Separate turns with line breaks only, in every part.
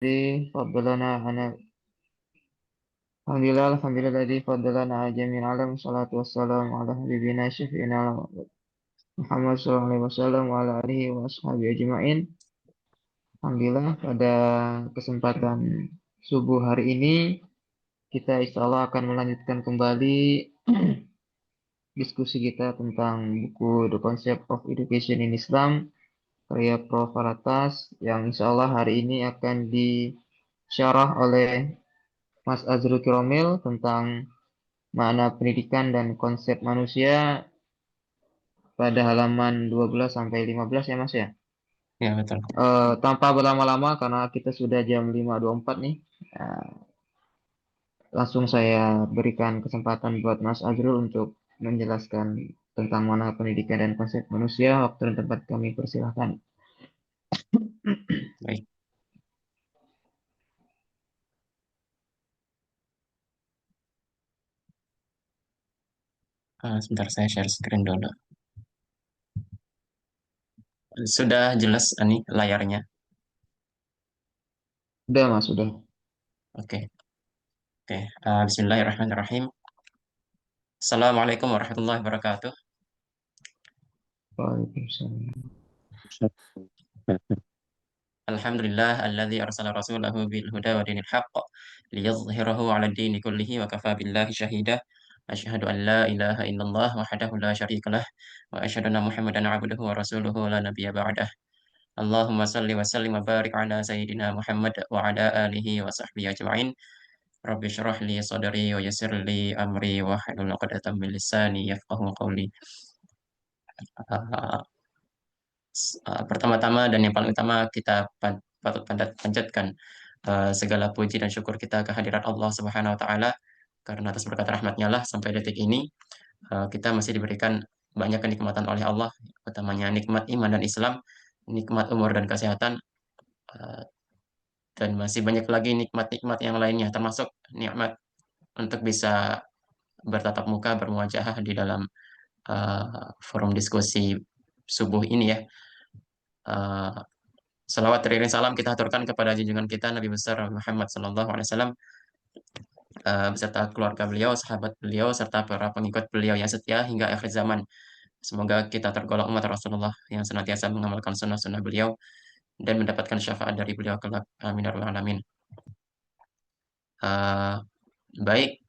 فضلنا على الحمد لله الذي فضلنا على جميع العالم. الصلاة والسلام على حبيبنا شفينا Muhammad SAW wa ala alihi wa ashabihi ajma'in. Alhamdulillah pada kesempatan subuh hari ini kita insya Allah akan melanjutkan kembali diskusi kita tentang buku The Concept of Education in Islam karya Prof. Aratas yang insya Allah hari ini akan disyarah oleh Mas Azrul Kiromil tentang makna pendidikan dan konsep manusia pada halaman 12 sampai 15 ya Mas ya.
Ya, betul.
Tanpa berlama-lama karena kita sudah jam 5.24 nih. eh, Langsung saya berikan kesempatan buat Mas Azrul untuk menjelaskan tentang mana pendidikan dan konsep manusia. Waktu dan tempat kami persilahkan.
Baik. Sebentar saya share screen dulu. Sudah jelas ini layarnya.
Sudah Mas, sudah.
Oke. Oke. Bismillahirrahmanirrahim. Assalamualaikum warahmatullahi wabarakatuh.
Waalaikumsalam.
Alhamdulillah alladzi arsala rasulahu bil huda wa dinil haqq liyadhhirahu 'ala ad-dini kullihi wa kafa billahi shahida. Asyhadu an la ilaha illallah wahdahu la syarika lah wa asyhadu anna Muhammadan 'abduhu wa rasuluhu la nabiyya ba'dah. Allahumma salli wa sallim wa barik ala sayyidina Muhammad wa ala alihi wa sahbihi ajma'in. Rabbi syrah li sadri wa yassir li amri wa hlul 'uqdatam min lisani yafqahu qawli. Uh, Pertama-tama dan yang paling utama kita patut panjatkan segala puji dan syukur kita kehadirat Allah Subhanahu wa taala karena atas berkat rahmatnya lah sampai detik ini kita masih diberikan banyak kenikmatan oleh Allah, utamanya nikmat iman dan Islam, nikmat umur dan kesehatan, uh, dan masih banyak lagi nikmat-nikmat yang lainnya, termasuk nikmat untuk bisa bertatap muka, bermuajahah di dalam forum diskusi subuh ini ya. Uh, Salawat teriring salam kita aturkan kepada junjungan kita Nabi besar Muhammad Sallallahu Alaihi Wasallam beserta keluarga beliau, sahabat beliau, serta para pengikut beliau yang setia hingga akhir zaman. Semoga kita tergolong umat Rasulullah yang senantiasa mengamalkan sunnah-sunnah beliau dan mendapatkan syafaat dari beliau kelak. Amin ya rabbal alamin. Uh, Baik,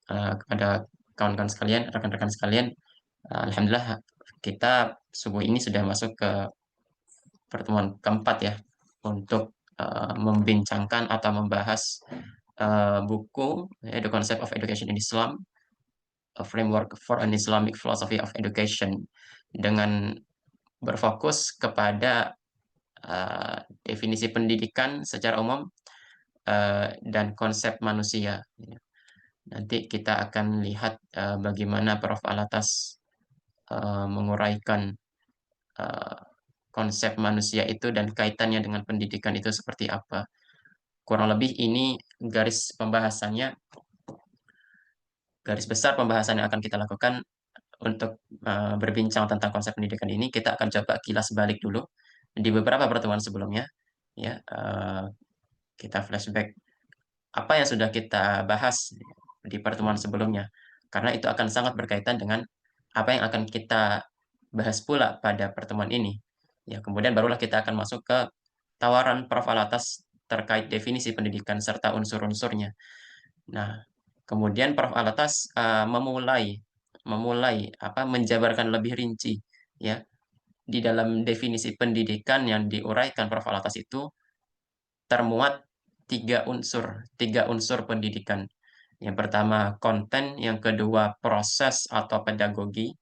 kepada kawan-kawan sekalian, rekan-rekan sekalian, alhamdulillah kita subuh ini sudah masuk ke pertemuan keempat ya untuk membincangkan atau membahas buku The Concept of Education in Islam, A Framework for an Islamic Philosophy of Education, dengan berfokus kepada definisi pendidikan secara umum dan konsep manusia. Nanti kita akan lihat bagaimana Prof. Alatas menguraikan uh, konsep manusia itu dan kaitannya dengan pendidikan itu seperti apa. Kurang lebih ini garis besar pembahasan yang akan kita lakukan untuk berbincang tentang konsep pendidikan ini. Kita akan coba kilas balik dulu di beberapa pertemuan sebelumnya, ya. Kita flashback apa yang sudah kita bahas di pertemuan sebelumnya, karena itu akan sangat berkaitan dengan apa yang akan kita bahas pula pada pertemuan ini. Ya, kemudian barulah kita akan masuk ke tawaran Prof. Alatas terkait definisi pendidikan serta unsur-unsurnya. Nah, kemudian Prof. Alatas memulai menjabarkan lebih rinci ya di dalam definisi pendidikan yang diuraikan Prof. Alatas itu termuat tiga unsur pendidikan. Yang pertama konten, yang kedua proses atau pedagogi,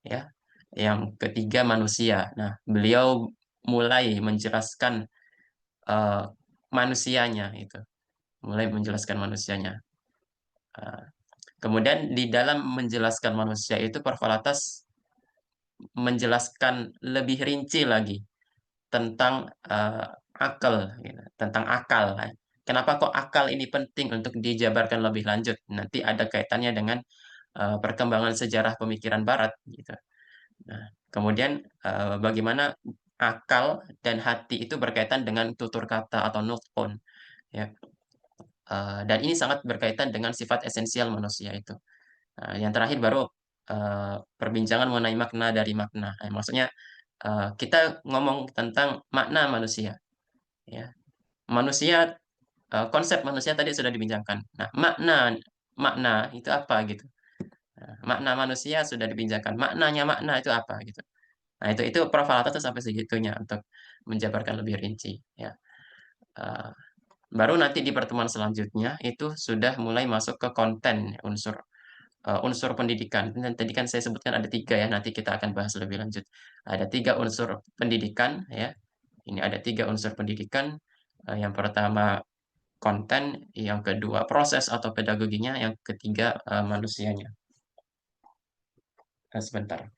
ya. Yang ketiga manusia. Nah, beliau mulai menjelaskan eh, manusianya itu, mulai menjelaskan manusianya. Eh, Kemudian di dalam menjelaskan manusia itu Prof. Alatas menjelaskan lebih rinci lagi tentang akal, gitu, tentang akal. Kenapa kok akal ini penting untuk dijabarkan lebih lanjut? Nanti ada kaitannya dengan perkembangan sejarah pemikiran Barat, gitu. Nah, kemudian bagaimana akal dan hati itu berkaitan dengan tutur kata atau nutqun, ya. Dan ini sangat berkaitan dengan sifat esensial manusia itu. Yang terakhir baru perbincangan mengenai makna dari makna. Maksudnya kita ngomong tentang makna manusia, ya. Manusia, konsep manusia tadi sudah dibincangkan. Nah, makna makna itu apa gitu. Nah, makna manusia sudah dibincangkan. Maknanya makna itu apa gitu. Nah, itu Prof. Alata tuh sampai segitunya untuk menjabarkan lebih rinci, ya. Eh, Baru nanti di pertemuan selanjutnya itu sudah mulai masuk ke konten unsur pendidikan. Dan tadi kan saya sebutkan ada tiga ya. Nanti kita akan bahas lebih lanjut. Ada tiga unsur pendidikan ya. Ini ada tiga unsur pendidikan. Yang pertama konten, yang kedua proses atau pedagoginya, yang ketiga manusianya. Sebentar.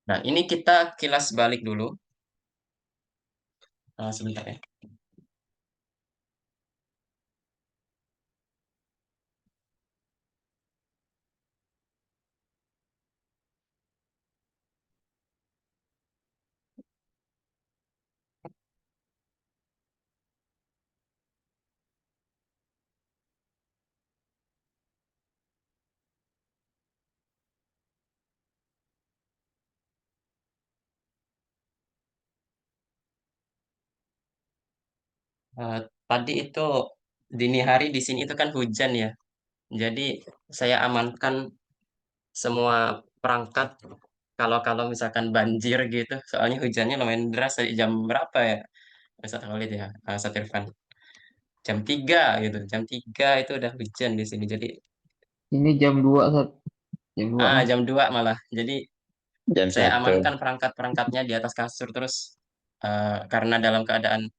Nah, ini kita kilas balik dulu. Sebentar ya. Eh, Tadi itu dini hari di sini itu kan hujan ya. Jadi saya amankan semua perangkat kalau kalau misalkan banjir gitu. Soalnya hujannya lumayan deras dari jam berapa ya? Ustaz Khalid ya, Ustaz Irfan. Jam 3 gitu. Jam 3 itu udah hujan di sini. Jadi
Ini jam 2, Sat. Jam 2 Mas.
jam 2 malah. Jadi
Jam
saya
satu.
amankan perangkat-perangkatnya di atas kasur terus karena dalam keadaan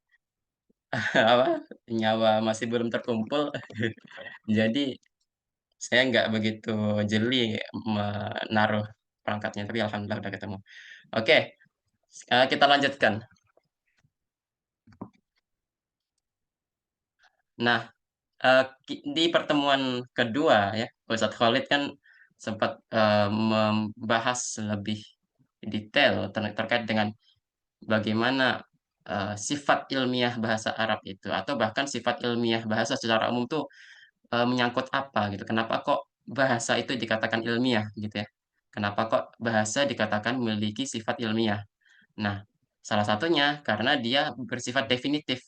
apa nyawa masih belum terkumpul. Jadi saya nggak begitu jeli menaruh perangkatnya, tapi alhamdulillah udah ketemu. Oke, kita lanjutkan. Nah, di pertemuan kedua ya, Ustadz Khalid kan sempat membahas lebih detail terkait dengan bagaimana sifat ilmiah bahasa Arab itu, atau bahkan sifat ilmiah bahasa secara umum tuh menyangkut apa gitu. Kenapa kok bahasa itu dikatakan ilmiah gitu ya? Kenapa kok bahasa dikatakan memiliki sifat ilmiah? Nah, salah satunya karena dia bersifat definitif.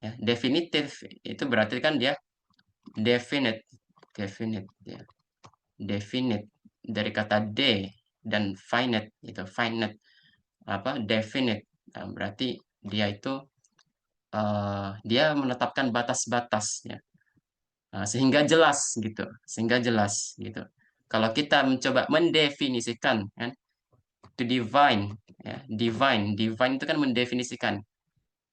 Ya, definitif itu berarti kan dia definite, definite, ya, definite dari kata de dan finite itu finite apa definite. Nah, berarti dia itu dia menetapkan batas-batas ya. Sehingga jelas gitu, sehingga jelas gitu. Kalau kita mencoba mendefinisikan kan, to divine ya, divine itu kan mendefinisikan.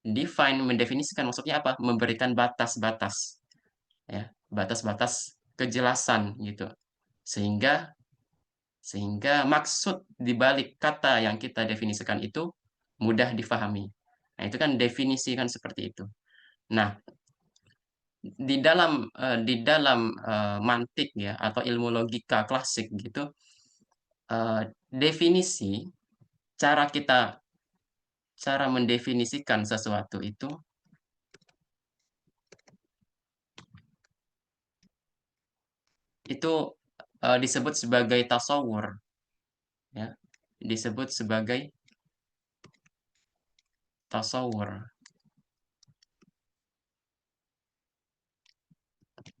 Define mendefinisikan maksudnya apa? Memberikan batas-batas ya, batas-batas kejelasan gitu. Sehingga sehingga maksud di balik kata yang kita definisikan itu mudah difahami. Nah, itu kan definisi kan seperti itu. Nah, di dalam mantik ya atau ilmu logika klasik gitu, definisi cara kita cara mendefinisikan sesuatu itu disebut sebagai tasawur ya, disebut sebagai tasawur,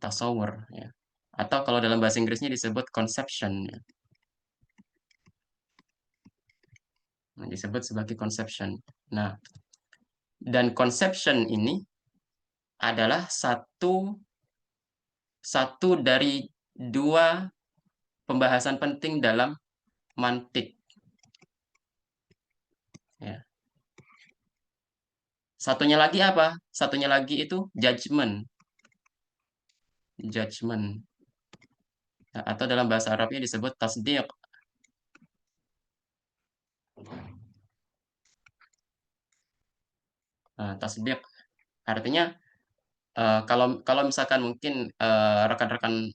tasawur ya. Atau kalau dalam bahasa Inggrisnya disebut conception ya. Nah, disebut sebagai conception. Nah, dan conception ini adalah satu satu dari dua pembahasan penting dalam mantik ya. Satunya lagi apa? Satunya lagi itu judgment, judgment. Nah, atau dalam bahasa Arabnya disebut tasdiq. Nah, tasdiq artinya kalau kalau misalkan mungkin rekan-rekan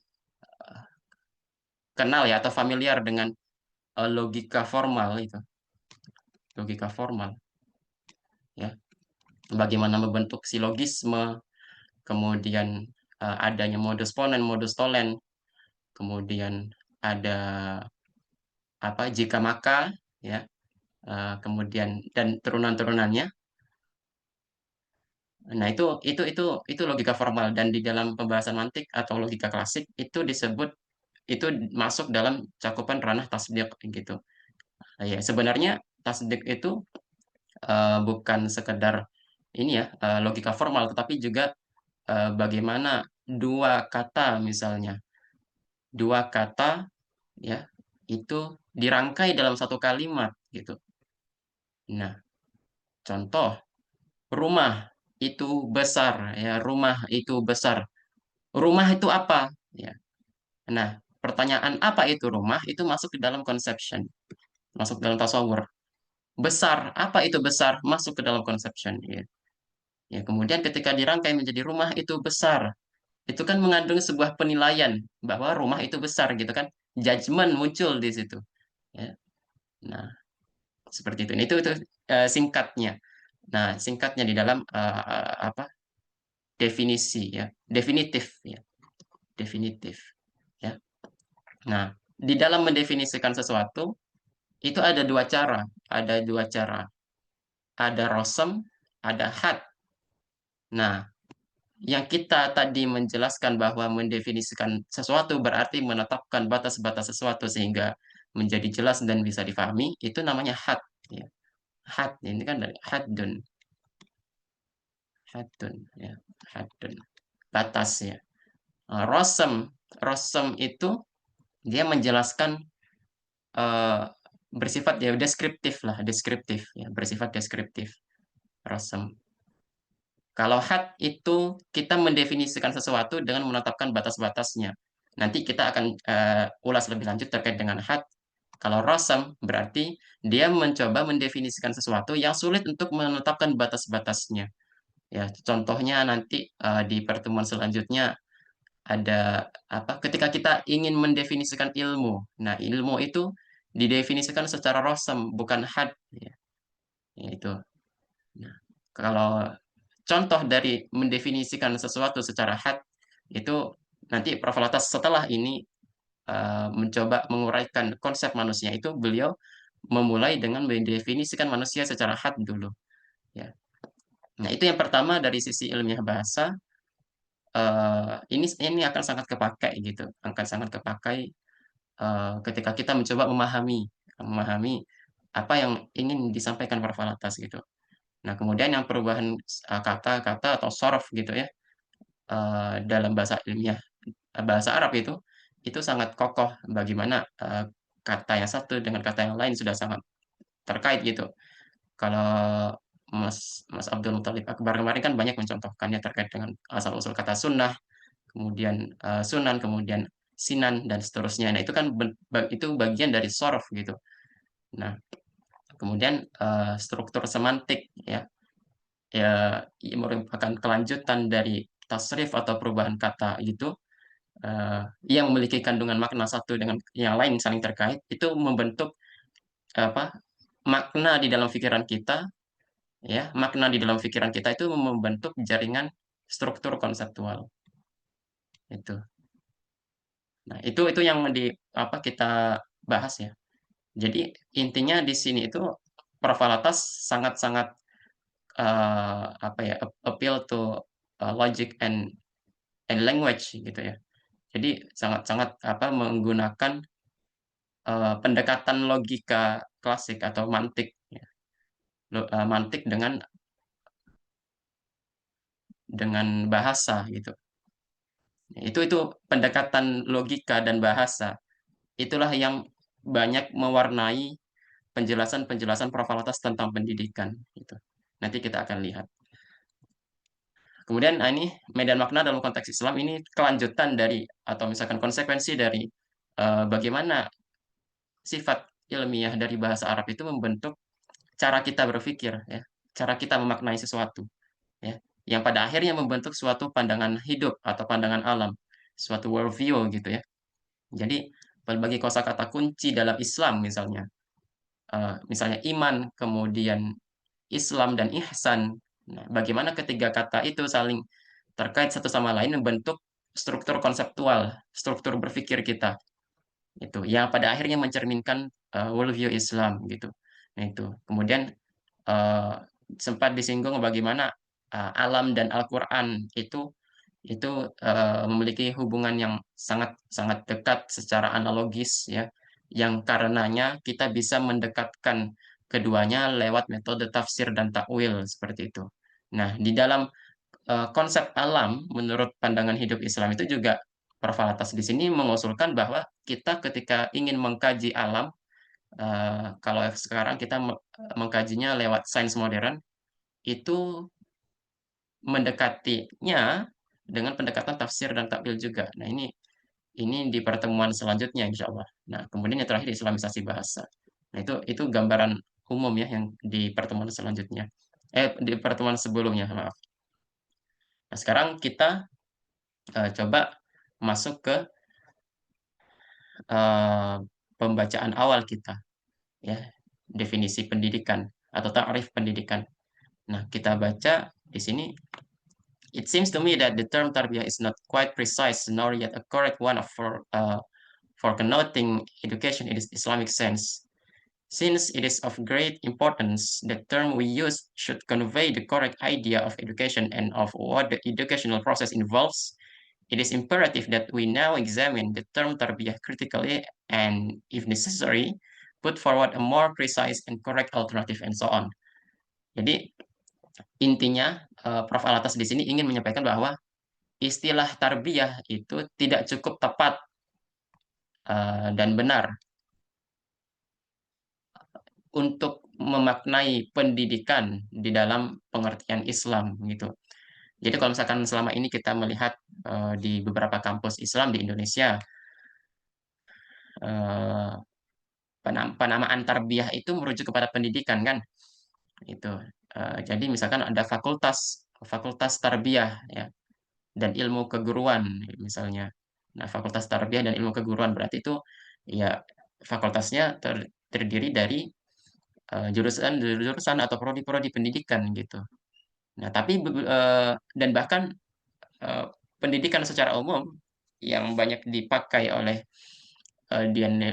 kenal ya atau familiar dengan logika formal itu, logika formal ya. Bagaimana membentuk silogisme, kemudian adanya modus ponen, modus tolen, kemudian ada apa jika maka ya, kemudian dan turunan-turunannya. Nah, itu logika formal dan di dalam pembahasan mantik atau logika klasik itu disebut itu masuk dalam cakupan ranah tasdik gitu. Nah, ya, sebenarnya tasdik itu bukan sekedar ini ya logika formal, tetapi juga bagaimana dua kata misalnya, dua kata ya itu dirangkai dalam satu kalimat gitu. Nah, contoh rumah itu besar ya, rumah itu besar. Rumah itu apa? Ya. Nah, pertanyaan apa itu rumah itu masuk ke dalam conception, masuk dalam tasawur. Besar, apa itu besar? Masuk ke dalam conception. Ya. Ya, kemudian ketika dirangkai menjadi rumah itu besar, itu kan mengandung sebuah penilaian bahwa rumah itu besar gitu kan. Judgment muncul di situ. Ya. Nah, seperti itu. Nah, itu singkatnya. Nah, singkatnya di dalam apa? Definisi ya. Definitif ya. Definitif ya. Nah, di dalam mendefinisikan sesuatu itu ada dua cara, ada dua cara. Ada rosem, ada had. Nah, yang kita tadi menjelaskan bahwa mendefinisikan sesuatu berarti menetapkan batas-batas sesuatu sehingga menjadi jelas dan bisa difahami, itu namanya had. Ya. Had, ini kan dari haddun, haddun, ya, haddun, batas ya. Rosem, rosem itu dia menjelaskan eh, bersifat ya deskriptif lah, deskriptif ya, bersifat deskriptif. Rosem. Kalau had itu kita mendefinisikan sesuatu dengan menetapkan batas-batasnya. Nanti kita akan ulas lebih lanjut terkait dengan had. Kalau rosem berarti dia mencoba mendefinisikan sesuatu yang sulit untuk menetapkan batas-batasnya. Ya, contohnya nanti di pertemuan selanjutnya ada apa? Ketika kita ingin mendefinisikan ilmu. Nah, ilmu itu didefinisikan secara rosem, bukan had. Ya, itu. Nah, kalau contoh dari mendefinisikan sesuatu secara had itu nanti Prof. Latas setelah ini mencoba menguraikan konsep manusia itu beliau memulai dengan mendefinisikan manusia secara had dulu ya. Nah, itu yang pertama dari sisi ilmiah bahasa ini akan sangat kepakai gitu, akan sangat kepakai ketika kita mencoba memahami memahami apa yang ingin disampaikan Prof. Latas gitu. Nah, kemudian yang perubahan kata-kata atau sorof gitu ya dalam bahasa ilmiah bahasa Arab itu sangat kokoh bagaimana kata yang satu dengan kata yang lain sudah sangat terkait gitu. Kalau Mas Abdul Muthalib Akbar kemarin kan banyak mencontohkannya terkait dengan asal-usul kata sunnah, kemudian sunan, kemudian sinan dan seterusnya. Nah, itu kan itu bagian dari sorof gitu. Nah, kemudian struktur semantik ya ya merupakan kelanjutan dari tasrif atau perubahan kata gitu yang memiliki kandungan makna satu dengan yang lain saling terkait itu membentuk apa makna di dalam pikiran kita ya makna di dalam pikiran kita itu membentuk jaringan struktur konseptual itu. Nah, itu yang di apa kita bahas ya. Jadi intinya di sini itu Profalatas sangat-sangat apa ya appeal to logic and language gitu ya. Jadi sangat-sangat apa menggunakan pendekatan logika klasik atau mantik ya. Mantik dengan bahasa gitu. Itu pendekatan logika dan bahasa. Itulah yang banyak mewarnai penjelasan-penjelasan Profalatas tentang pendidikan gitu. Nanti kita akan lihat. Kemudian ini medan makna dalam konteks Islam ini kelanjutan dari atau misalkan konsekuensi dari bagaimana sifat ilmiah dari bahasa Arab itu membentuk cara kita berpikir ya, cara kita memaknai sesuatu ya, yang pada akhirnya membentuk suatu pandangan hidup atau pandangan alam, suatu worldview gitu ya. Jadi berbagai kosakata kunci dalam Islam misalnya. Misalnya iman, kemudian Islam dan ihsan. Nah, bagaimana ketiga kata itu saling terkait satu sama lain membentuk struktur konseptual, struktur berpikir kita. Itu yang pada akhirnya mencerminkan worldview Islam gitu. Nah, itu. Kemudian eh, sempat disinggung bagaimana alam dan Al-Qur'an itu memiliki hubungan yang sangat sangat dekat secara analogis ya, yang karenanya kita bisa mendekatkan keduanya lewat metode tafsir dan takwil seperti itu. Nah, di dalam konsep alam menurut pandangan hidup Islam itu juga Prof. Atas di sini mengusulkan bahwa kita ketika ingin mengkaji alam, kalau sekarang kita mengkajinya lewat sains modern, itu mendekatinya dengan pendekatan tafsir dan takwil juga. Nah, ini di pertemuan selanjutnya insya Allah. Nah, kemudian yang terakhir Islamisasi bahasa. Nah, itu gambaran umum ya yang di pertemuan selanjutnya. Di pertemuan sebelumnya, maaf. Nah, sekarang kita coba masuk ke eh, pembacaan awal kita, ya, definisi pendidikan atau ta'rif pendidikan. Nah, kita baca di sini. It seems to me that the term tarbiyah is not quite precise nor yet a correct one for connoting education in its Islamic sense. Since it is of great importance, the term we use should convey the correct idea of education and of what the educational process involves. It is imperative that we now examine the term tarbiyah critically and, if necessary, put forward a more precise and correct alternative and so on. Jadi intinya Prof. Alatas di sini ingin menyampaikan bahwa istilah tarbiyah itu tidak cukup tepat dan benar untuk memaknai pendidikan di dalam pengertian Islam gitu. Jadi kalau misalkan selama ini kita melihat di beberapa kampus Islam di Indonesia, eh, penamaan tarbiyah itu merujuk kepada pendidikan kan, itu. Jadi misalkan ada fakultas fakultas tarbiyah ya dan ilmu keguruan misalnya. Nah, fakultas tarbiyah dan ilmu keguruan berarti itu ya fakultasnya terdiri dari jurusan-jurusan atau prodi-prodi pendidikan gitu. Nah, tapi dan bahkan eh, pendidikan secara umum yang banyak dipakai oleh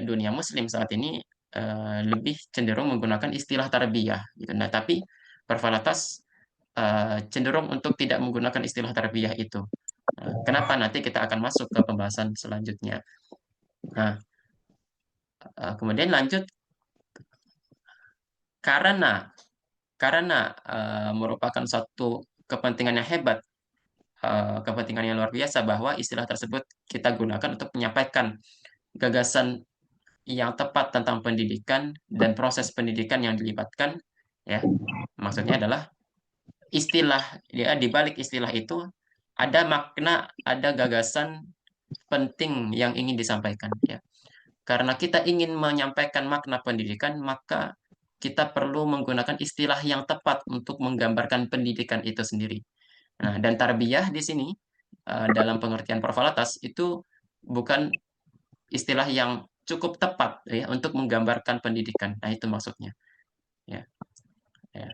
dunia Muslim saat ini lebih cenderung menggunakan istilah tarbiyah gitu. Nah, tapi Pervalatas cenderung untuk tidak menggunakan istilah tarbiyah itu. Nah, kenapa nanti kita akan masuk ke pembahasan selanjutnya. Nah, kemudian lanjut karena merupakan satu kepentingan yang hebat, kepentingan yang luar biasa bahwa istilah tersebut kita gunakan untuk menyampaikan gagasan yang tepat tentang pendidikan dan proses pendidikan yang dilibatkan, ya. Maksudnya adalah istilah ya di balik istilah itu ada makna, ada gagasan penting yang ingin disampaikan, ya. Karena kita ingin menyampaikan makna pendidikan, maka kita perlu menggunakan istilah yang tepat untuk menggambarkan pendidikan itu sendiri. Nah, dan tarbiyah di sini dalam pengertian Profalatas itu bukan istilah yang cukup tepat ya untuk menggambarkan pendidikan. Nah, itu maksudnya. Ya, ya.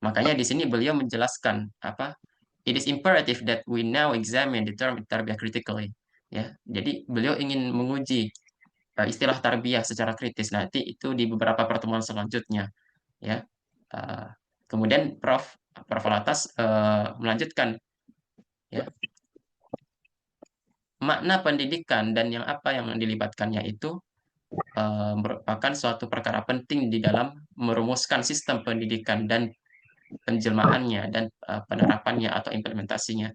Makanya di sini beliau menjelaskan apa? It is imperative that we now examine the term tarbiyah critically. Ya, jadi beliau ingin menguji istilah tarbiyah secara kritis. Nanti itu di beberapa pertemuan selanjutnya. Ya, Uh, kemudian Prof. Alatas melanjutkan ya makna pendidikan dan yang apa yang dilibatkannya itu merupakan suatu perkara penting di dalam merumuskan sistem pendidikan dan penjelmaannya dan penerapannya atau implementasinya.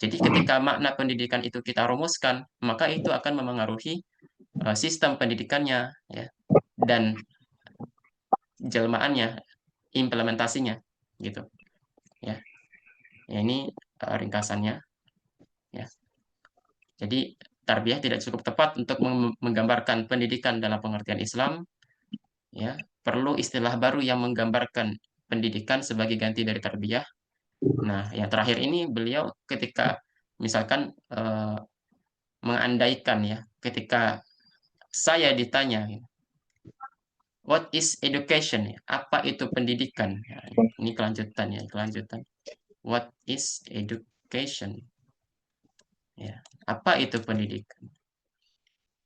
Jadi ketika makna pendidikan itu kita rumuskan, maka itu akan memengaruhi sistem pendidikannya ya dan jelmaannya, implementasinya gitu ya. Ya, ini ringkasannya ya. Jadi tarbiyah tidak cukup tepat untuk menggambarkan pendidikan dalam pengertian Islam, ya. Perlu istilah baru yang menggambarkan pendidikan sebagai ganti dari tarbiyah. Nah, yang terakhir ini beliau ketika misalkan mengandaikan ya, ketika saya ditanya, what is education? Apa itu pendidikan? Nah, ini kelanjutan ya, kelanjutan. What is education? Ya, apa itu pendidikan?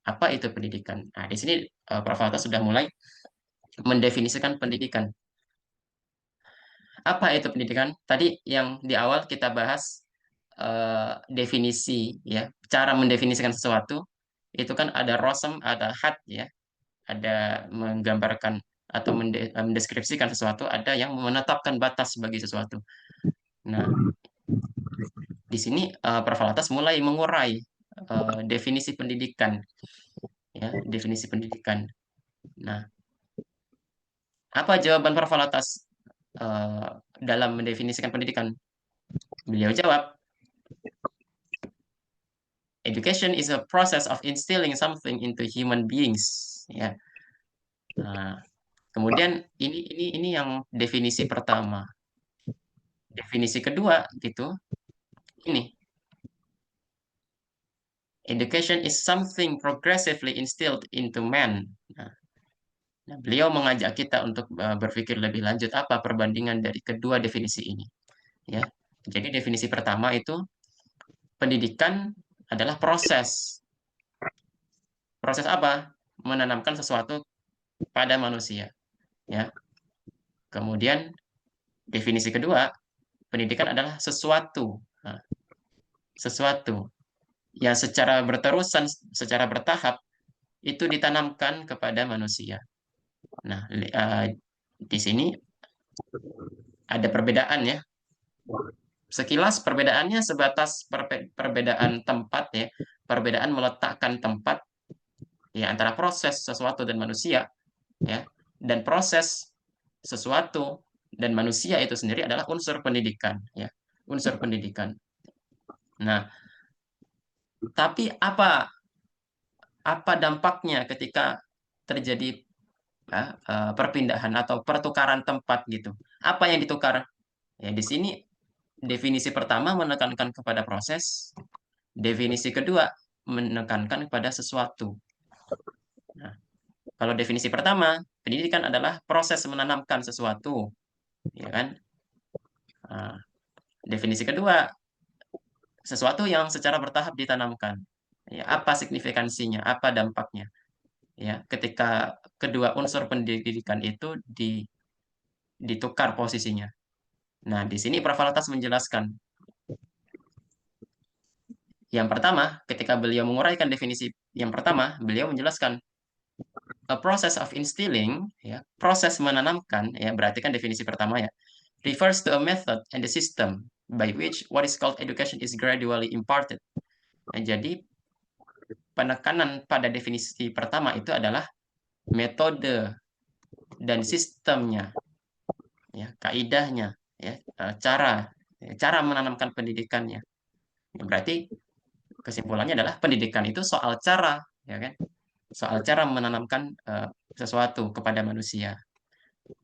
Apa itu pendidikan? Nah, di sini Prof. Alta sudah mulai mendefinisikan pendidikan. Apa itu pendidikan? Tadi yang di awal kita bahas definisi ya, cara mendefinisikan sesuatu itu kan ada rosem, ada had ya, ada menggambarkan atau mendeskripsikan sesuatu, ada yang menetapkan batas bagi sesuatu. Nah, di sini Prof. Alatas mulai mengurai definisi pendidikan ya, definisi pendidikan. Nah, apa jawaban Prof. Alatas dalam mendefinisikan pendidikan? Beliau jawab, education is a process of instilling something into human beings. Ya. Nah, kemudian ini yang definisi pertama. Definisi kedua gitu, ini education is something progressively instilled into man. Nah, beliau mengajak kita untuk berpikir lebih lanjut apa perbandingan dari kedua definisi ini. Ya, jadi definisi pertama itu pendidikan adalah proses. Proses apa? Menanamkan sesuatu pada manusia. Ya. Kemudian definisi kedua, pendidikan adalah sesuatu. Nah, sesuatu yang secara berterusan, secara bertahap itu ditanamkan kepada manusia. Nah, di sini ada perbedaan ya. Sekilas perbedaannya sebatas perbedaan tempat ya, perbedaan meletakkan tempat ya antara proses sesuatu dan manusia ya, dan proses sesuatu dan manusia itu sendiri adalah unsur pendidikan ya, unsur pendidikan. Nah, tapi apa dampaknya ketika terjadi perpindahan atau pertukaran tempat gitu? Apa yang ditukar? Ya, di sini definisi pertama menekankan kepada proses, definisi kedua menekankan kepada sesuatu. Nah, kalau definisi pertama, pendidikan adalah proses menanamkan sesuatu, ya kan? Nah, definisi kedua, sesuatu yang secara bertahap ditanamkan. Ya, apa signifikansinya? Apa dampaknya? Ya, ketika kedua unsur pendidikan itu ditukar posisinya. Nah, di sini Prof. Alatas menjelaskan. Yang pertama, ketika beliau menguraikan definisi yang pertama, beliau menjelaskan a process of instilling, ya, proses menanamkan, ya, berarti kan definisi pertama ya, refers to a method and a system by which what is called education is gradually imparted. Nah, jadi penekanan pada definisi pertama itu adalah metode dan sistemnya, ya, kaidahnya, ya, cara menanamkan pendidikannya. Ya, berarti kesimpulannya adalah pendidikan itu soal cara, ya kan? Soal cara menanamkan sesuatu kepada manusia.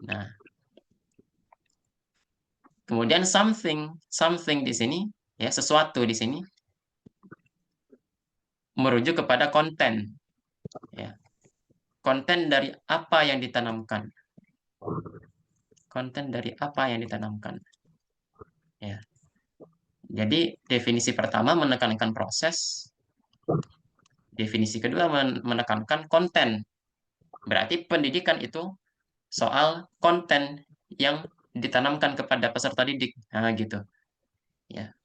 Nah, kemudian something di sini, ya, sesuatu di sini merujuk kepada konten, ya. Konten dari apa yang ditanamkan. Konten dari apa yang ditanamkan. Ya. Jadi definisi pertama menekankan proses, definisi kedua menekankan konten. Berarti pendidikan itu soal konten yang ditanamkan kepada peserta didik. Nah, gitu. Ya.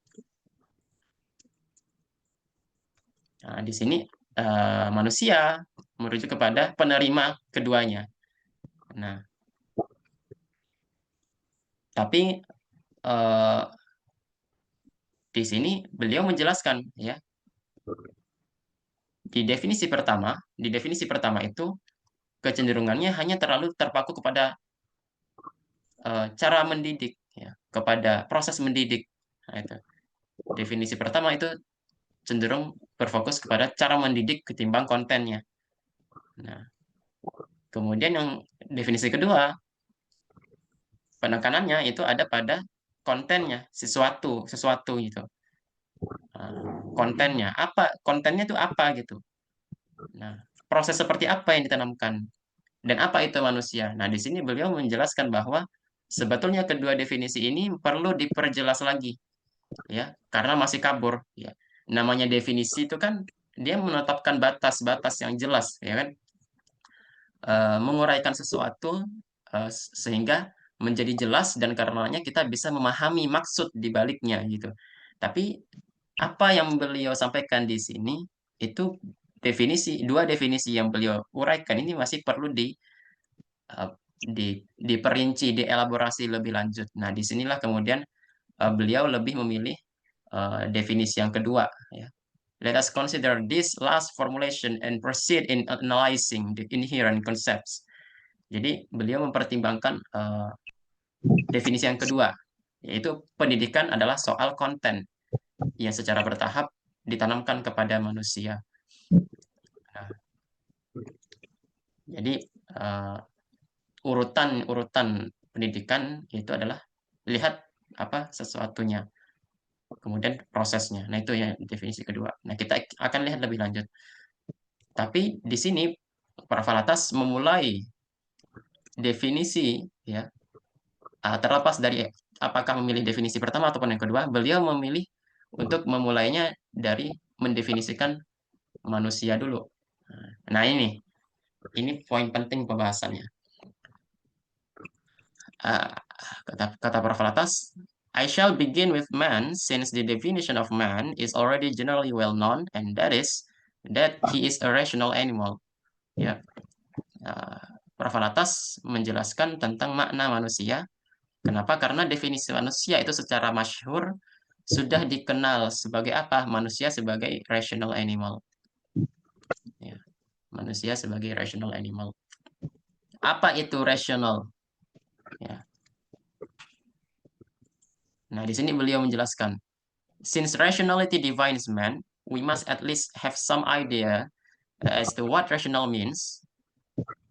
Nah, di sini manusia merujuk kepada penerima keduanya. Nah, tapi eh, di sini beliau menjelaskan ya, di definisi pertama itu kecenderungannya hanya terlalu terpaku kepada cara mendidik ya, kepada proses mendidik. Nah, itu. Definisi pertama itu cenderung berfokus kepada cara mendidik ketimbang kontennya. Nah, kemudian yang definisi kedua, penekanannya itu ada pada kontennya, sesuatu gitu. Kontennya itu apa gitu. Nah, proses seperti apa yang ditanamkan dan apa itu manusia. Nah, di sini beliau menjelaskan bahwa sebetulnya kedua definisi ini perlu diperjelas lagi, ya, karena masih kabur, ya. Namanya definisi itu kan dia menetapkan batas-batas yang jelas, ya kan, menguraikan sesuatu sehingga menjadi jelas dan karenanya kita bisa memahami maksud di baliknya gitu. Tapi apa yang beliau sampaikan di sini itu dua definisi yang beliau uraikan ini masih perlu eh, diperinci, dielaborasi lebih lanjut. Nah, disinilah kemudian beliau lebih memilih definisi yang kedua, ya. Let us consider this last formulation and proceed in analyzing the inherent concepts. Jadi beliau mempertimbangkan definisi yang kedua, yaitu pendidikan adalah soal konten yang secara bertahap ditanamkan kepada manusia. Nah, jadi urutan-urutan pendidikan itu adalah lihat apa sesuatunya, kemudian prosesnya. Nah, itu ya definisi kedua. Nah, kita akan lihat lebih lanjut. Tapi di sini para Falatas memulai definisi, ya, terlepas dari apakah memilih definisi pertama ataupun yang kedua, beliau memilih untuk memulainya dari mendefinisikan manusia dulu. Nah, ini poin penting pembahasannya. Kata para Falatas, I shall begin with man, since the definition of man is already generally well known, and that is that he is a rational animal. Ya, para Falatas menjelaskan tentang makna manusia. Kenapa? Karena definisi manusia itu secara masyhur sudah dikenal sebagai apa? Manusia sebagai rational animal. Ya, manusia sebagai rational animal. Apa itu rational? Ya. Nah, di sini beliau menjelaskan, since rationality defines man, we must at least have some idea as to what rational means,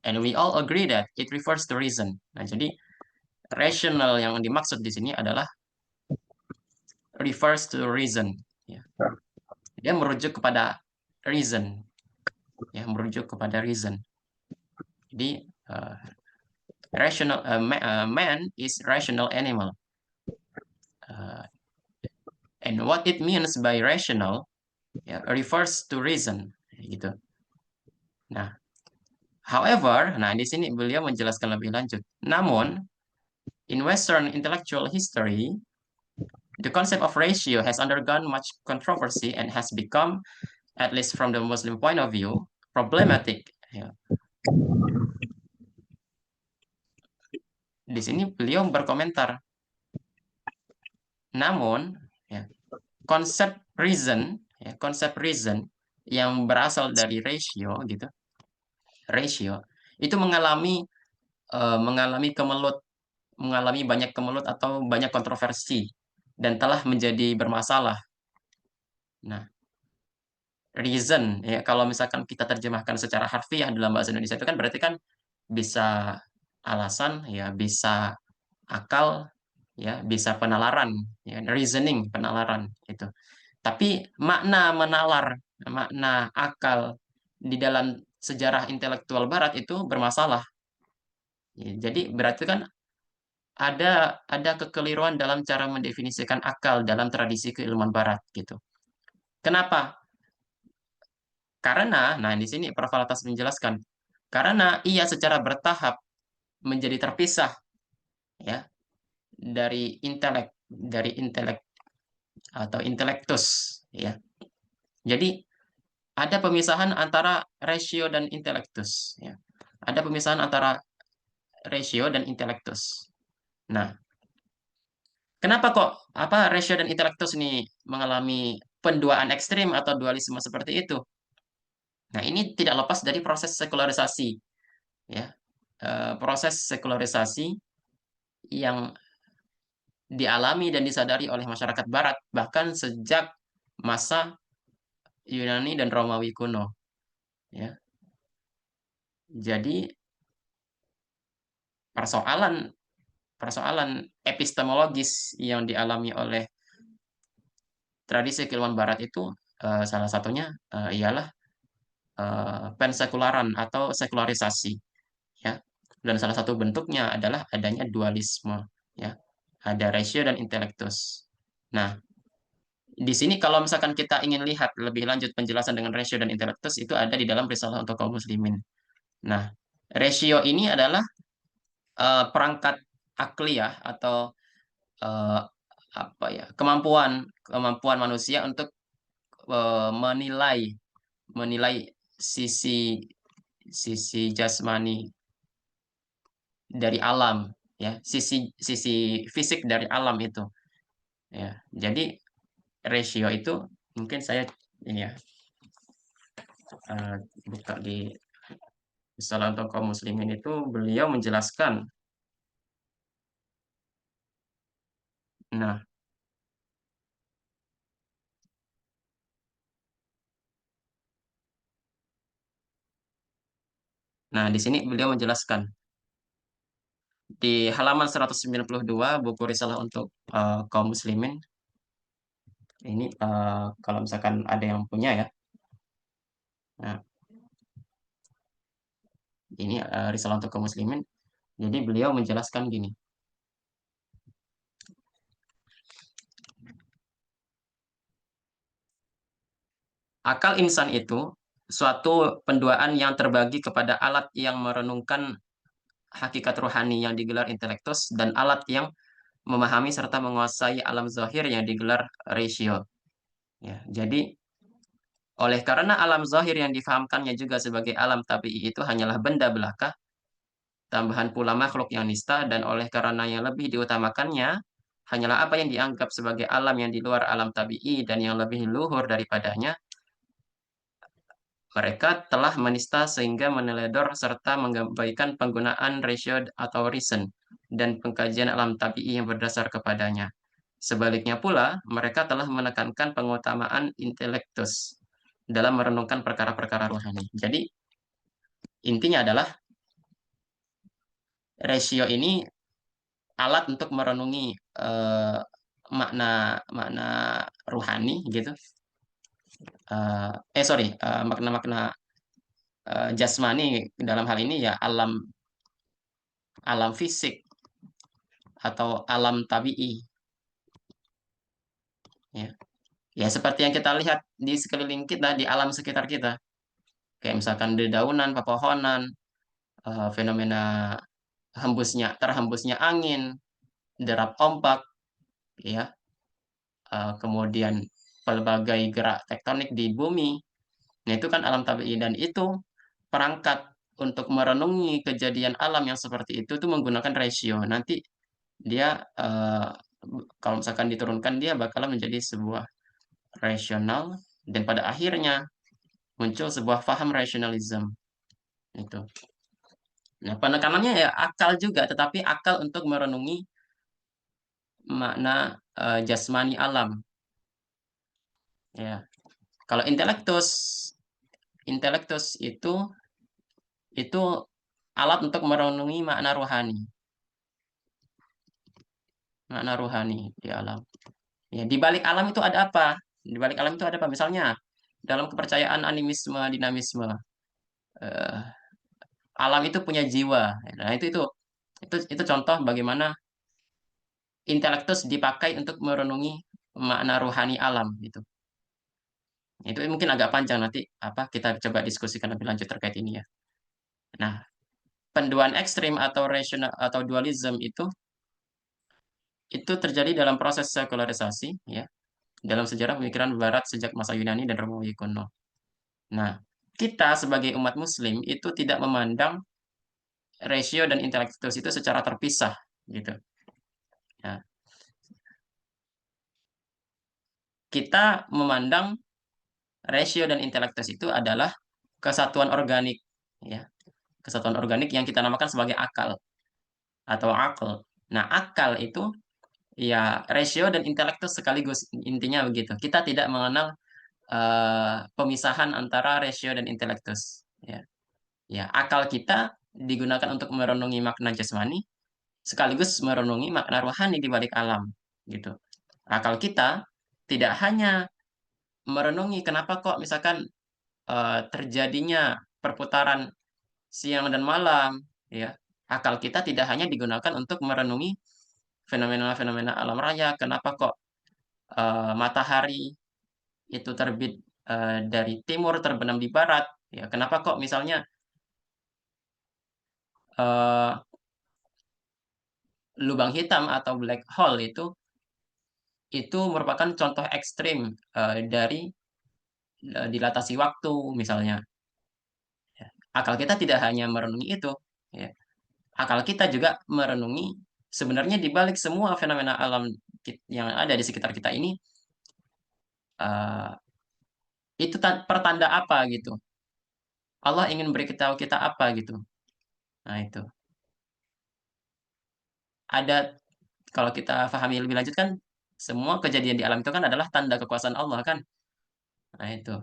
and we all agree that it refers to reason. Nah, jadi rational yang dimaksud di sini adalah refers to reason. Ya. Dia merujuk kepada reason, ya, merujuk kepada reason. Jadi man is rational animal, and what it means by rational, ya, refers to reason, gitu. Nah, however, nah di sini beliau menjelaskan lebih lanjut. Namun, in Western intellectual history, the concept of ratio has undergone much controversy and has become, at least from the Muslim point of view, problematic. Ya. Di sini beliau berkomentar, namun ya, konsep reason yang berasal dari ratio gitu, ratio itu mengalami banyak kemelut atau banyak kontroversi dan telah menjadi bermasalah. Nah, reason ya kalau misalkan kita terjemahkan secara harfiah dalam bahasa Indonesia itu kan berarti kan bisa alasan, ya, bisa akal, ya, bisa penalaran, ya, reasoning, penalaran itu. Tapi makna akal di dalam sejarah intelektual barat itu bermasalah. Ya, jadi berarti kan ada kekeliruan dalam cara mendefinisikan akal dalam tradisi keilmuan barat gitu. Kenapa? Karena, nah di sini Prof. Alatas menjelaskan, karena ia secara bertahap menjadi terpisah, ya, dari intelek atau intelektus, ya. Jadi ada pemisahan antara ratio dan intelektus, ya. Ada pemisahan antara ratio dan intelektus. Nah, kenapa kok ratio dan intelektus ini mengalami penduaan ekstrim atau dualisme seperti itu? Nah, ini tidak lepas dari proses sekularisasi, ya. Proses sekularisasi yang dialami dan disadari oleh masyarakat barat bahkan sejak masa Yunani dan Romawi kuno, ya. Jadi persoalan persoalan epistemologis yang dialami oleh tradisi keilmuan barat itu salah satunya ialah pensekularan atau sekularisasi, ya. Dan salah satu bentuknya adalah adanya dualisme, ya. Ada ratio dan intelektus. Nah, di sini kalau misalkan kita ingin lihat lebih lanjut penjelasan dengan ratio dan intelektus itu ada di dalam risalah untuk kaum muslimin. Nah, ratio ini adalah perangkat akliyah atau eh, apa ya, kemampuan kemampuan manusia untuk menilai menilai sisi sisi jasmani dari alam, ya, sisi sisi fisik dari alam itu, ya. Jadi ratio itu mungkin saya ini ya, eh, buka di Risalah untuk kaum muslimin itu beliau menjelaskan. Nah, di sini beliau menjelaskan di halaman 192 buku Risalah untuk kaum muslimin. Ini kalau misalkan ada yang punya ya. Nah, ini Risalah untuk kaum muslimin. Jadi beliau menjelaskan gini. Akal insan itu suatu penduaan yang terbagi kepada alat yang merenungkan hakikat rohani yang digelar intelektus dan alat yang memahami serta menguasai alam zahir yang digelar ratio. Ya, jadi oleh karena alam zahir yang difahamkannya juga sebagai alam tabii itu hanyalah benda belaka, tambahan pula makhluk yang nista, dan oleh karena yang lebih diutamakannya hanyalah apa yang dianggap sebagai alam yang di luar alam tabii dan yang lebih luhur daripadanya, mereka telah menista sehingga meneledor serta mengabaikan penggunaan ratio atau reason dan pengkajian alam tabii yang berdasar kepadanya. Sebaliknya pula, mereka telah menekankan pengutamaan intelektus dalam merenungkan perkara-perkara rohani. Jadi, intinya adalah ratio ini alat untuk merenungi eh, makna makna rohani gitu. Sorry, makna-makna jasmani dalam hal ini ya alam alam fisik atau alam tabii, ya. Ya seperti yang kita lihat di sekeliling kita, di alam sekitar kita. Kayak misalkan dedaunan, pepohonan, fenomena terhembusnya angin, derap ombak, ya, kemudian pelbagai gerak tektonik di bumi. Nah, itu kan alam tabii dan itu perangkat untuk merenungi kejadian alam yang seperti itu tuh menggunakan ratio. Nanti dia kalau misalkan diturunkan dia bakalan menjadi sebuah rasional dan pada akhirnya muncul sebuah paham rasionalisme itu. Nah, penekanannya ya akal juga, tetapi akal untuk merenungi makna jasmani alam. Ya, kalau intelektus, intelektus itu alat untuk merenungi makna rohani di alam. Ya, di balik alam itu ada apa? Di balik alam itu ada apa? Misalnya dalam kepercayaan animisme, dinamisme, eh, alam itu punya jiwa. Nah, itu contoh bagaimana intelektus dipakai untuk merenungi makna rohani alam gitu. Itu mungkin agak panjang nanti apa kita coba diskusikan lebih lanjut terkait ini ya. Nah, penduaan ekstrim atau rasional atau dualisme itu terjadi dalam proses sekularisasi ya dalam sejarah pemikiran Barat sejak masa Yunani dan Romawi kuno. Nah, kita sebagai umat Muslim itu tidak memandang ratio dan intelektus itu secara terpisah gitu. Ya, kita memandang ratio dan intelektus itu adalah kesatuan organik ya, kesatuan organik yang kita namakan sebagai akal atau akal. Nah, akal itu ya ratio dan intelektus sekaligus intinya begitu. Kita tidak mengenal pemisahan antara ratio dan intelektus ya. Ya, akal kita digunakan untuk merenungi makna jasmani sekaligus merenungi makna rohani di balik alam gitu. Akal kita tidak hanya merenungi kenapa kok misalkan terjadinya perputaran siang dan malam, ya. Akal kita tidak hanya digunakan untuk merenungi fenomena-fenomena alam raya, kenapa kok matahari itu terbit dari timur terbenam di barat, ya. Kenapa kok misalnya eh, lubang hitam atau black hole itu merupakan contoh ekstrim dari dilatasi waktu misalnya. Ya. Akal kita tidak hanya merenungi itu, ya. Akal kita juga merenungi sebenarnya di balik semua fenomena alam yang ada di sekitar kita ini, eh, itu pertanda apa gitu. Allah ingin beritahu kita apa gitu. Nah itu ada, kalau kita pahami lebih lanjut kan, semua kejadian di alam itu kan adalah tanda kekuasaan Allah kan. Nah itu,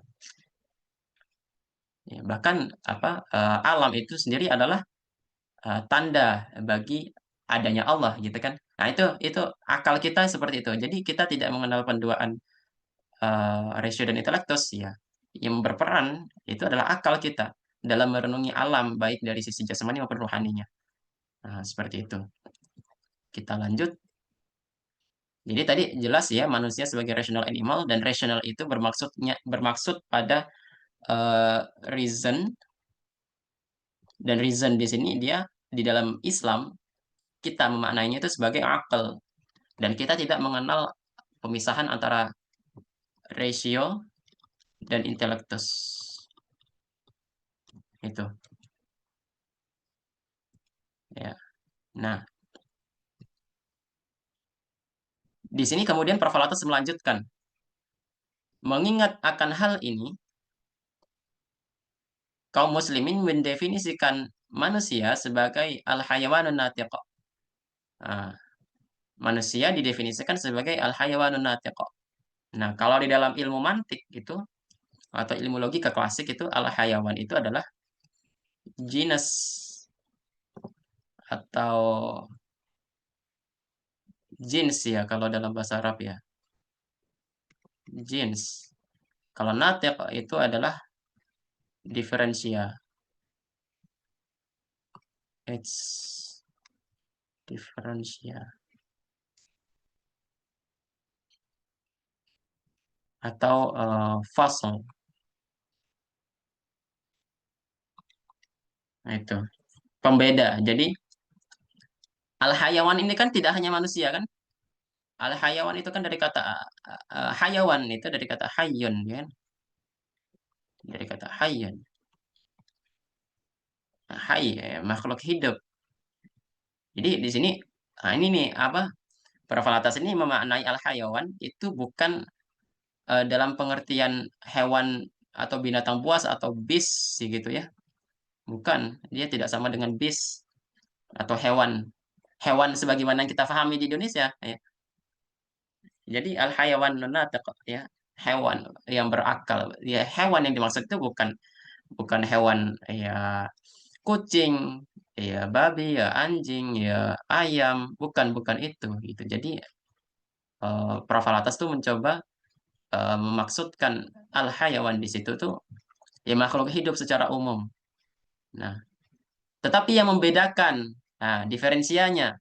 ya, bahkan apa, alam itu sendiri adalah tanda bagi adanya Allah gitu kan. Nah itu akal kita seperti itu. Jadi kita tidak mengenal penduaan ratio dan intelektus, ya. Yang berperan itu adalah akal kita dalam merenungi alam baik dari sisi jasmani maupun rohaninya. Nah, seperti itu. Kita lanjut. Jadi tadi jelas ya, manusia sebagai rational animal, dan rational itu bermaksud pada eh, reason, dan reason di sini dia di dalam Islam kita memaknainya itu sebagai akal, dan kita tidak mengenal pemisahan antara ratio dan intelektus itu, ya. Nah, di sini kemudian Parvalatus melanjutkan, mengingat akan hal ini, kaum muslimin mendefinisikan manusia sebagai al-hayawanun natiq. Nah, manusia didefinisikan sebagai al-hayawanun natiq. Nah, kalau di dalam ilmu mantik itu atau ilmu logika klasik itu, al-hayawan itu adalah genus atau jins, ya kalau dalam bahasa Arab, ya. Jins. Kalau natiq itu adalah diferensia. It's diferensia. Atau fasal. Nah, itu pembeda. Jadi al-hayawan ini kan tidak hanya manusia kan? Al-hayawan itu kan dari kata hayawan itu dari kata hayyun, kan? Dari kata hayyun. Nah, hay, makhluk hidup. Jadi di sini, nah ini nih apa? Parafalatas ini memaknai al-hayawan itu bukan dalam pengertian hewan atau binatang buas atau beast sih gitu ya. Bukan, dia tidak sama dengan beast atau hewan. Hewan sebagaimana yang kita pahami di Indonesia, ya. Jadi al hayawan nunatiq, ya, hewan yang berakal. Ya, hewan yang dimaksud itu bukan bukan hewan, ya, kucing, ya babi, ya anjing, ya ayam, bukan bukan itu gitu. Jadi Pravalatas tuh mencoba memaksudkan al hayawan di situ tuh ya makhluk hidup secara umum. Nah, tetapi yang membedakan, nah diferensianya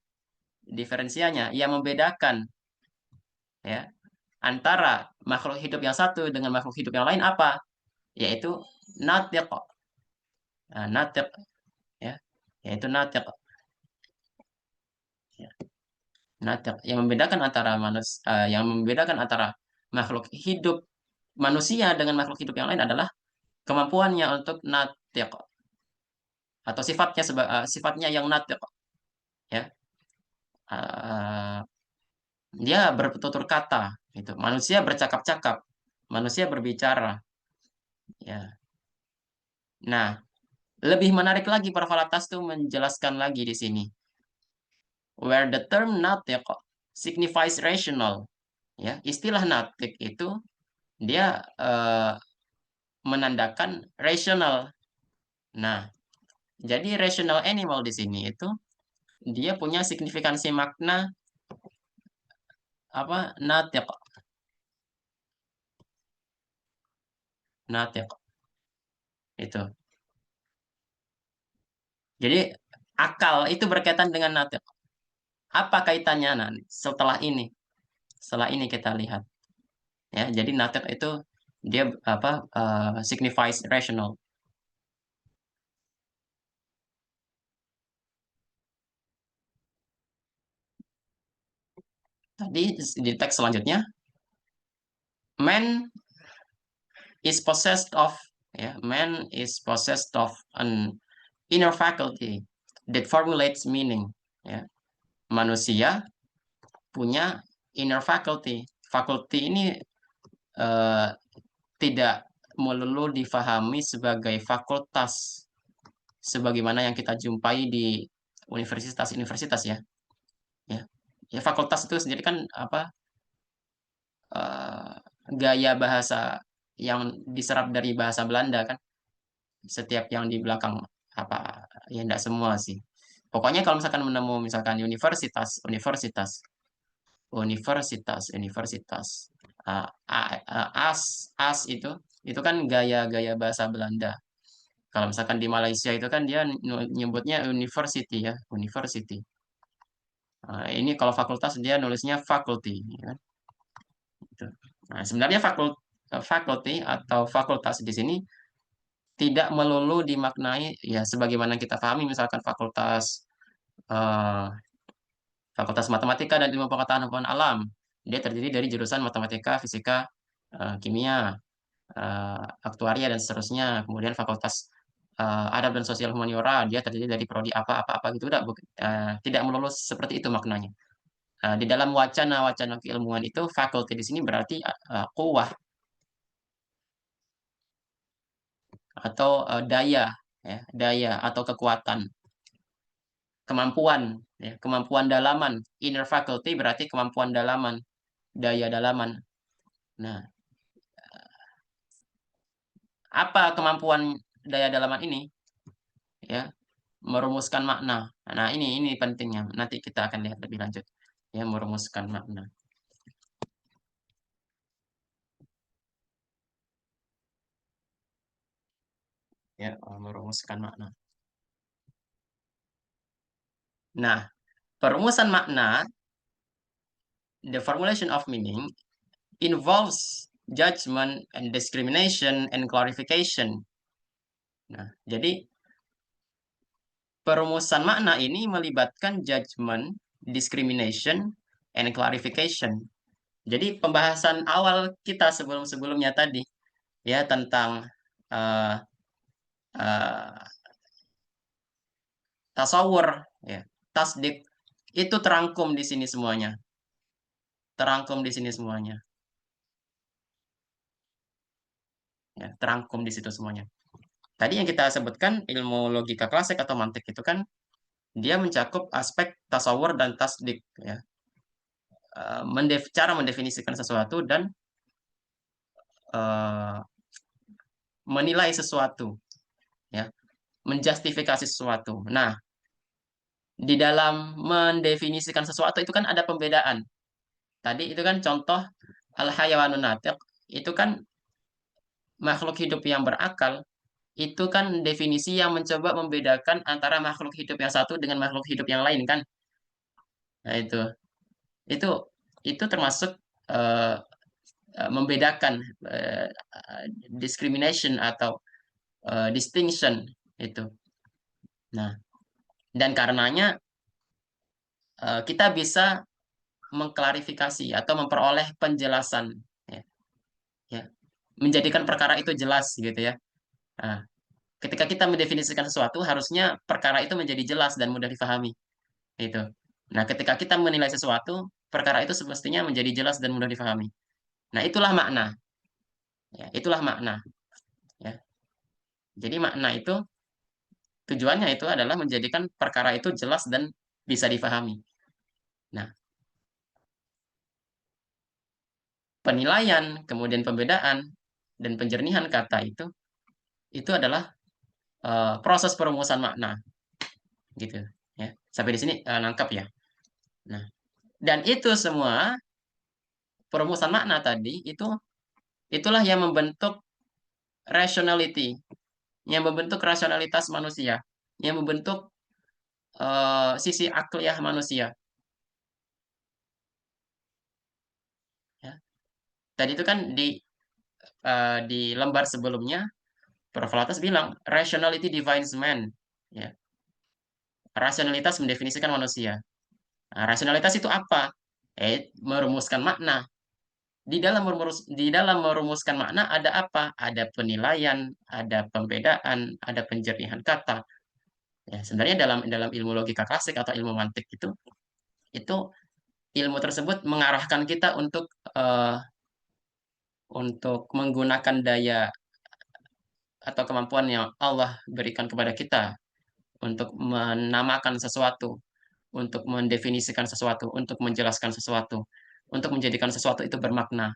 yang membedakan, ya, antara makhluk hidup yang satu dengan makhluk hidup yang lain apa? Yaitu natiq. Nah, natiq, ya, yaitu natiq, ya. Natiq yang membedakan antara makhluk hidup manusia dengan makhluk hidup yang lain adalah kemampuannya untuk natiq, atau sifatnya yang natiq, ya. Eh, dia bertutur kata, itu. Manusia bercakap-cakap, manusia berbicara, ya. Nah, lebih menarik lagi Parvalatas tuh menjelaskan lagi di sini. Where the term natiq signifies rational, ya. Istilah natiq itu dia menandakan rational. Nah, jadi rational animal di sini itu dia punya signifikansi makna apa? Natiq. Natiq. Itu. Jadi akal itu berkaitan dengan natik. Apa kaitannya? Nah, setelah ini, kita lihat ya. Jadi natik itu dia apa signifies rational. Tadi di teks selanjutnya, man is possessed of man is possessed of an inner faculty that formulates meaning. Ya, manusia punya inner faculty. Faculty ini eh, tidak melulu difahami sebagai fakultas sebagaimana yang kita jumpai di universitas-universitas ya. Ya, ya fakultas itu sendiri kan apa eh, gaya bahasa yang diserap dari bahasa Belanda kan. Setiap yang di belakang apa ya enggak semua sih. Pokoknya kalau misalkan menemu misalkan universitas, universitas, universitas, universitas, as itu kan gaya-gaya bahasa Belanda. Kalau misalkan di Malaysia itu kan dia nyebutnya university ya, university. Ini kalau fakultas dia nulisnya faculty, ya kan? Gitu. Nah, sebenarnya faculty atau fakultas di sini tidak melulu dimaknai ya sebagaimana kita pahami misalkan eh, fakultas matematika dan ilmu pengetahuan alam. Dia terdiri dari jurusan matematika, fisika, kimia, aktuaria dan seterusnya. Kemudian fakultas adab dan sosial humaniora dia terdiri dari prodi apa-apa gitu udah tidak melulu seperti itu maknanya. Di dalam wacana-wacana keilmuan itu faculty di sini berarti kuwah atau daya ya, daya atau kekuatan, kemampuan ya, kemampuan dalaman. Inner faculty berarti kemampuan dalaman, daya dalaman. Nah, apa kemampuan daya dalaman ini? Ya, merumuskan makna. Nah, ini pentingnya. Nanti kita akan lihat lebih lanjut. Ya, merumuskan makna. Ya, merumuskan makna. Nah, perumusan makna, the formulation of meaning involves judgment and discrimination and clarification. Nah, jadi perumusan makna ini melibatkan judgment, discrimination, and clarification. Jadi pembahasan awal kita sebelum-sebelumnya tadi ya tentang uh, uh, tasawur, ya, tasdik itu terangkum di sini semuanya, terangkum di sini semuanya, ya, terangkum di situ semuanya. Tadi yang kita sebutkan ilmu logika klasik atau mantik itu kan dia mencakup aspek tasawur dan tasdik, ya, cara mendefinisikan sesuatu dan uh, menilai sesuatu, ya, menjustifikasi sesuatu. Nah, di dalam mendefinisikan sesuatu itu kan ada pembedaan. Tadi itu kan contoh al-hayawanun natiq itu kan makhluk hidup yang berakal itu kan definisi yang mencoba membedakan antara makhluk hidup yang satu dengan makhluk hidup yang lain kan. Nah, itu itu termasuk eh, membedakan eh, discrimination atau distinction itu. Nah, dan karenanya kita bisa mengklarifikasi atau memperoleh penjelasan ya, ya, menjadikan perkara itu jelas gitu ya. Nah, ketika kita mendefinisikan sesuatu harusnya perkara itu menjadi jelas dan mudah dipahami itu. Nah, ketika kita menilai sesuatu, perkara itu semestinya menjadi jelas dan mudah dipahami. Nah, itulah makna. Ya, itulah makna. Ya. Jadi makna itu tujuannya itu adalah menjadikan perkara itu jelas dan bisa dipahami. Nah, penilaian, kemudian pembedaan dan penjernihan kata itu adalah proses perumusan makna gitu ya. Sampai di sini nangkap ya. Nah, dan itu semua perumusan makna tadi itulah yang membentuk rationality yang membentuk rasionalitas manusia, yang membentuk sisi akliyah manusia. Ya. Tadi itu kan di lembar sebelumnya, Prof. Latas bilang, rationality defines man. Ya. Rasionalitas mendefinisikan manusia. Nah, rasionalitas itu apa? Merumuskan makna. Di dalam merumuskan makna ada apa? Ada penilaian, ada pembedaan, ada penjernihan kata. Ya, sebenarnya dalam dalam ilmu logika klasik atau ilmu mantik itu ilmu tersebut mengarahkan kita eh, untuk menggunakan daya atau kemampuan yang Allah berikan kepada kita untuk menamakan sesuatu, untuk mendefinisikan sesuatu, untuk menjelaskan sesuatu, untuk menjadikan sesuatu itu bermakna.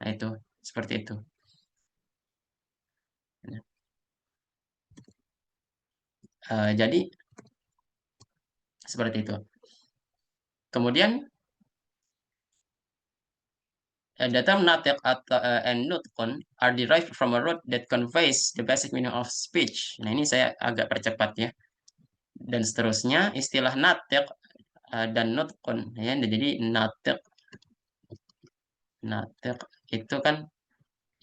Nah, itu seperti itu. Jadi seperti itu. Kemudian the term natiq and nutqun are derived from a root that conveys the basic meaning of speech. Nah, ini saya agak percepat ya. Dan seterusnya istilah natiq dan nutqun ya. Jadi natiq itu kan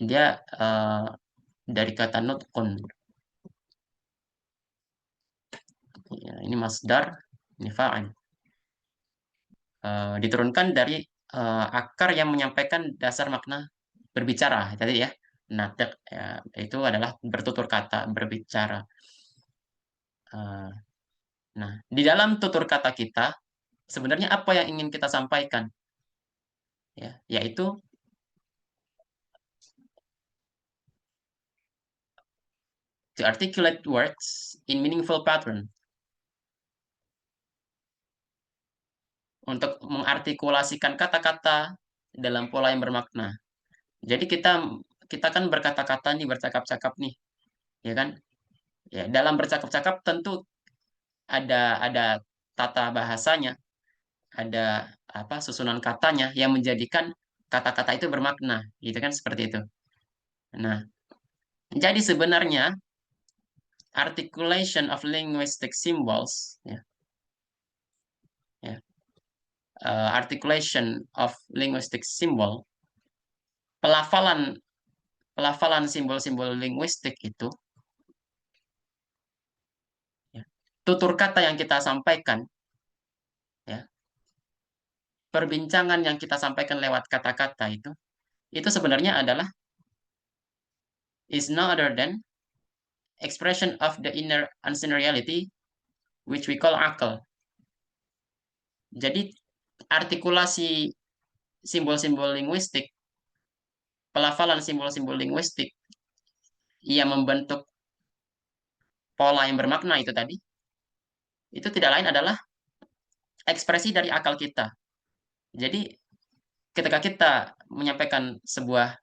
dia dari kata nutqun. Ya, ini masdar, ini fa'il. Diturunkan dari akar yang menyampaikan dasar makna berbicara tadi ya. Natiq ya, itu adalah bertutur kata, berbicara. Eh, Nah, di dalam tutur kata kita sebenarnya apa yang ingin kita sampaikan ya, yaitu to articulate words in meaningful pattern, untuk mengartikulasikan kata-kata dalam pola yang bermakna. Jadi kita kita kan berkata-kata nih, bercakap-cakap nih, ya kan? Ya, dalam bercakap-cakap tentu ada tata bahasanya, ada apa susunan katanya yang menjadikan kata-kata itu bermakna, gitu kan seperti itu. Nah, jadi sebenarnya articulation of linguistic symbols, ya, ya, articulation of linguistic symbol, pelafalan pelafalan simbol-simbol linguistik itu, ya, tutur kata yang kita sampaikan, ya, perbincangan yang kita sampaikan lewat kata-kata itu sebenarnya adalah is no other than expression of the inner unseen reality which we call akal. Jadi artikulasi simbol-simbol linguistik, pelafalan simbol-simbol linguistik yang membentuk pola yang bermakna itu tadi, itu tidak lain adalah ekspresi dari akal kita. Jadi ketika kita menyampaikan sebuah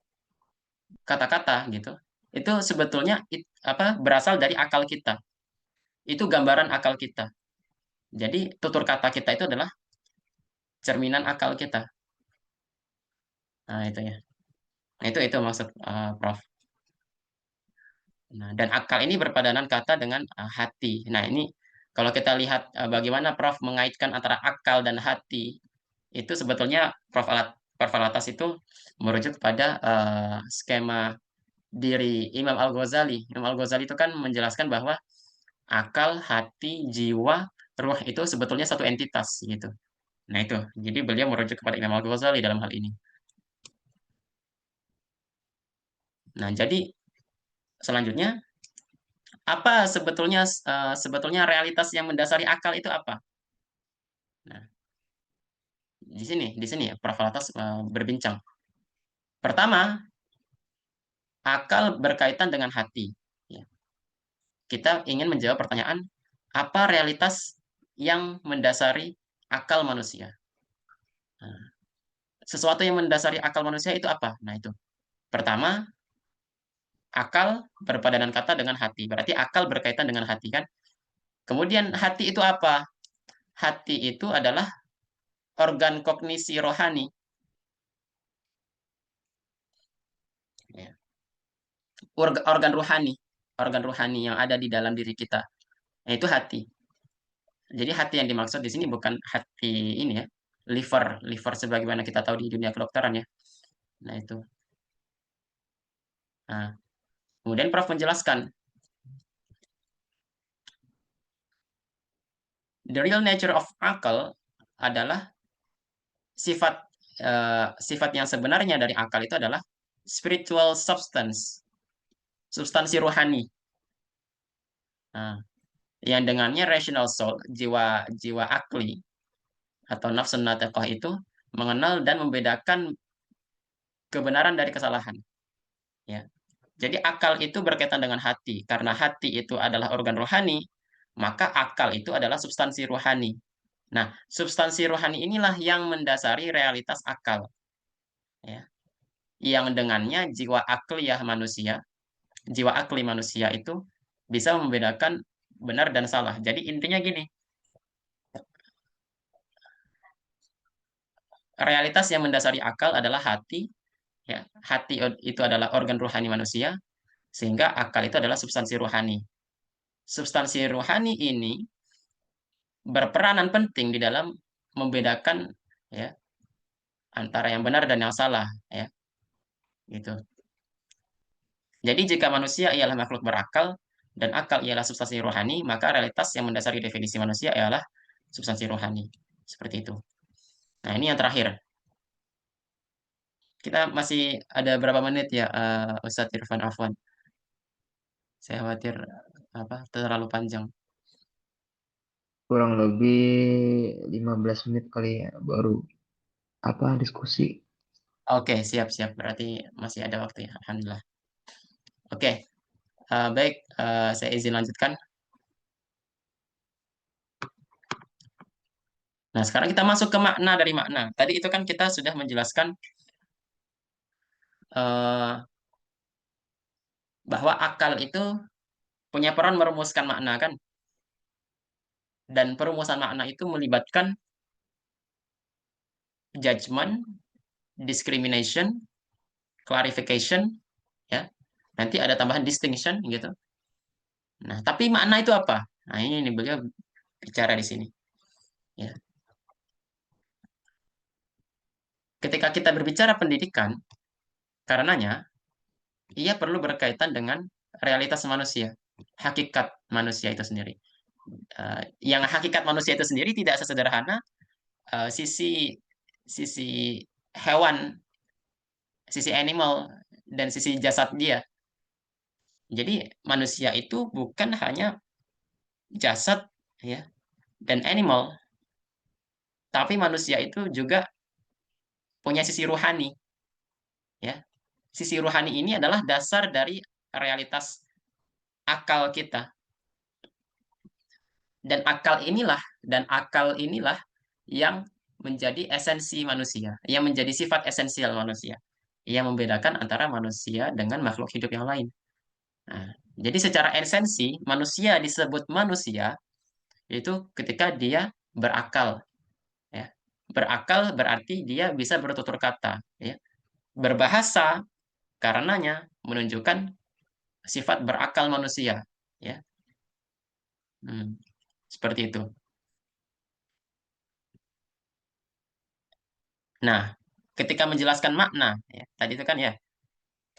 kata-kata gitu, itu sebetulnya berasal dari akal kita. Itu gambaran akal kita. Jadi tutur kata kita itu adalah cerminan akal kita. Nah, itu ya. Nah, itu maksud Prof. Nah, dan akal ini berpadanan kata dengan hati. Nah, ini kalau kita lihat bagaimana Prof mengaitkan antara akal dan hati, itu sebetulnya Prof Alatas itu merujuk pada skema diri Imam Al-Ghazali. Imam Al-Ghazali itu kan menjelaskan bahwa akal, hati, jiwa, ruh itu sebetulnya satu entitas gitu. Nah, itu. Jadi beliau merujuk kepada Imam Al-Ghazali dalam hal ini. Nah, jadi selanjutnya apa sebetulnya realitas yang mendasari akal itu apa? Nah, di sini ya Prof. Alatas berbincang. Pertama, akal berkaitan dengan hati. Ya, kita ingin menjawab pertanyaan, apa realitas yang mendasari akal manusia? Nah, sesuatu yang mendasari akal manusia itu apa? Nah, itu. Pertama, akal berpadanan kata dengan hati. Berarti akal berkaitan dengan hati kan? Kemudian hati itu apa? Hati itu adalah organ kognisi rohani. Ya. Organ rohani. organ rohani yang ada di dalam diri kita, yaitu hati. Jadi hati yang dimaksud di sini bukan hati ini ya, liver, liver sebagaimana kita tahu di dunia kedokteran ya. Nah itu. Nah, kemudian Prof menjelaskan, the real nature of akal adalah sifat sifat yang sebenarnya dari akal itu adalah spiritual substance, substansi rohani. Nah, yang dengannya rational soul, jiwa jiwa akli atau nafsun natiqah itu mengenal dan membedakan kebenaran dari kesalahan. Ya. Jadi akal itu berkaitan dengan hati. Karena hati itu adalah organ rohani, maka akal itu adalah substansi rohani. Nah, substansi rohani inilah yang mendasari realitas akal. Ya. Yang dengannya jiwa akli manusia itu bisa membedakan benar dan salah. Jadi intinya gini, realitas yang mendasari akal adalah hati. Ya, hati itu adalah organ rohani manusia, sehingga akal itu adalah substansi rohani. Substansi rohani ini berperanan penting di dalam membedakan ya antara yang benar dan yang salah ya gitu. Jadi jika manusia ialah makhluk berakal dan akal ialah substansi rohani, maka realitas yang mendasari definisi manusia ialah substansi rohani. Seperti itu. Nah, ini yang terakhir. Kita masih ada berapa menit ya, Ustadz Irfan Afwan? Saya khawatir apa terlalu panjang.
Kurang lebih 15 menit kali ya baru apa diskusi.
Oke, siap-siap. Berarti masih ada waktu ya. Alhamdulillah. Oke, baik. Saya izin lanjutkan. Nah, sekarang kita masuk ke makna dari makna. Tadi itu kan kita sudah menjelaskan eh, bahwa akal itu punya peran merumuskan makna kan, dan perumusan makna itu melibatkan judgment, discrimination, clarification, ya. Nanti ada tambahan distinction gitu. Nah, tapi makna itu apa? Nah, ini beliau bicara di sini. Ya. Ketika kita berbicara pendidikan, karenanya ia perlu berkaitan dengan realitas manusia, hakikat manusia itu sendiri. Yang hakikat manusia itu sendiri tidak sesederhana sisi sisi hewan, sisi animal, dan sisi jasad dia. Jadi manusia itu bukan hanya jasad ya dan animal, tapi manusia itu juga punya sisi ruhani ya. Sisi ruhani ini adalah dasar dari realitas akal kita. Dan akal inilah yang menjadi esensi manusia, yang menjadi sifat esensial manusia, yang membedakan antara manusia dengan makhluk hidup yang lain. Nah, jadi secara esensi manusia disebut manusia itu ketika dia berakal, ya. Berakal berarti dia bisa bertutur kata, ya. Berbahasa karenanya menunjukkan sifat berakal manusia, ya. Hmm, seperti itu. Nah, ketika menjelaskan makna, ya, tadi itu kan ya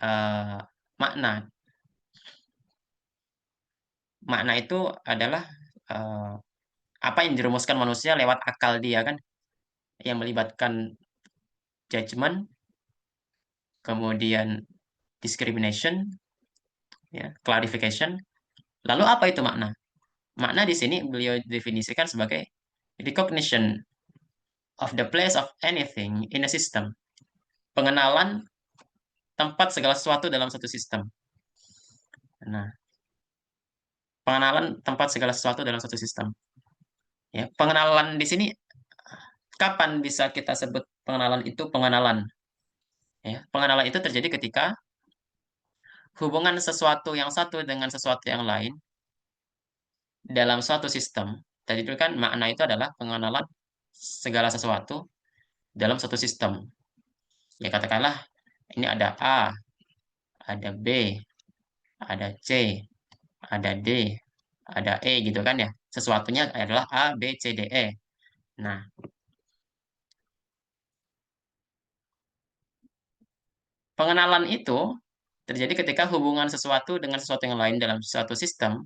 eh, makna. Makna itu adalah eh, apa yang dirumuskan manusia lewat akal dia kan, yang melibatkan judgment, kemudian discrimination, ya, clarification. Lalu apa itu makna? Makna di sini beliau definisikan sebagai recognition of the place of anything in a system. Pengenalan tempat segala sesuatu dalam satu sistem. Nah, pengenalan tempat segala sesuatu dalam satu sistem. Ya, pengenalan di sini kapan bisa kita sebut pengenalan itu pengenalan? Ya, pengenalan itu terjadi ketika hubungan sesuatu yang satu dengan sesuatu yang lain dalam suatu sistem. Tadi itu kan makna itu adalah pengenalan segala sesuatu dalam satu sistem. Ya katakanlah ini ada A, ada B, ada C. ada D, ada E gitu kan ya. Sesuatunya adalah A, B, C, D, E. Nah, pengenalan itu terjadi ketika hubungan sesuatu dengan sesuatu yang lain dalam suatu sistem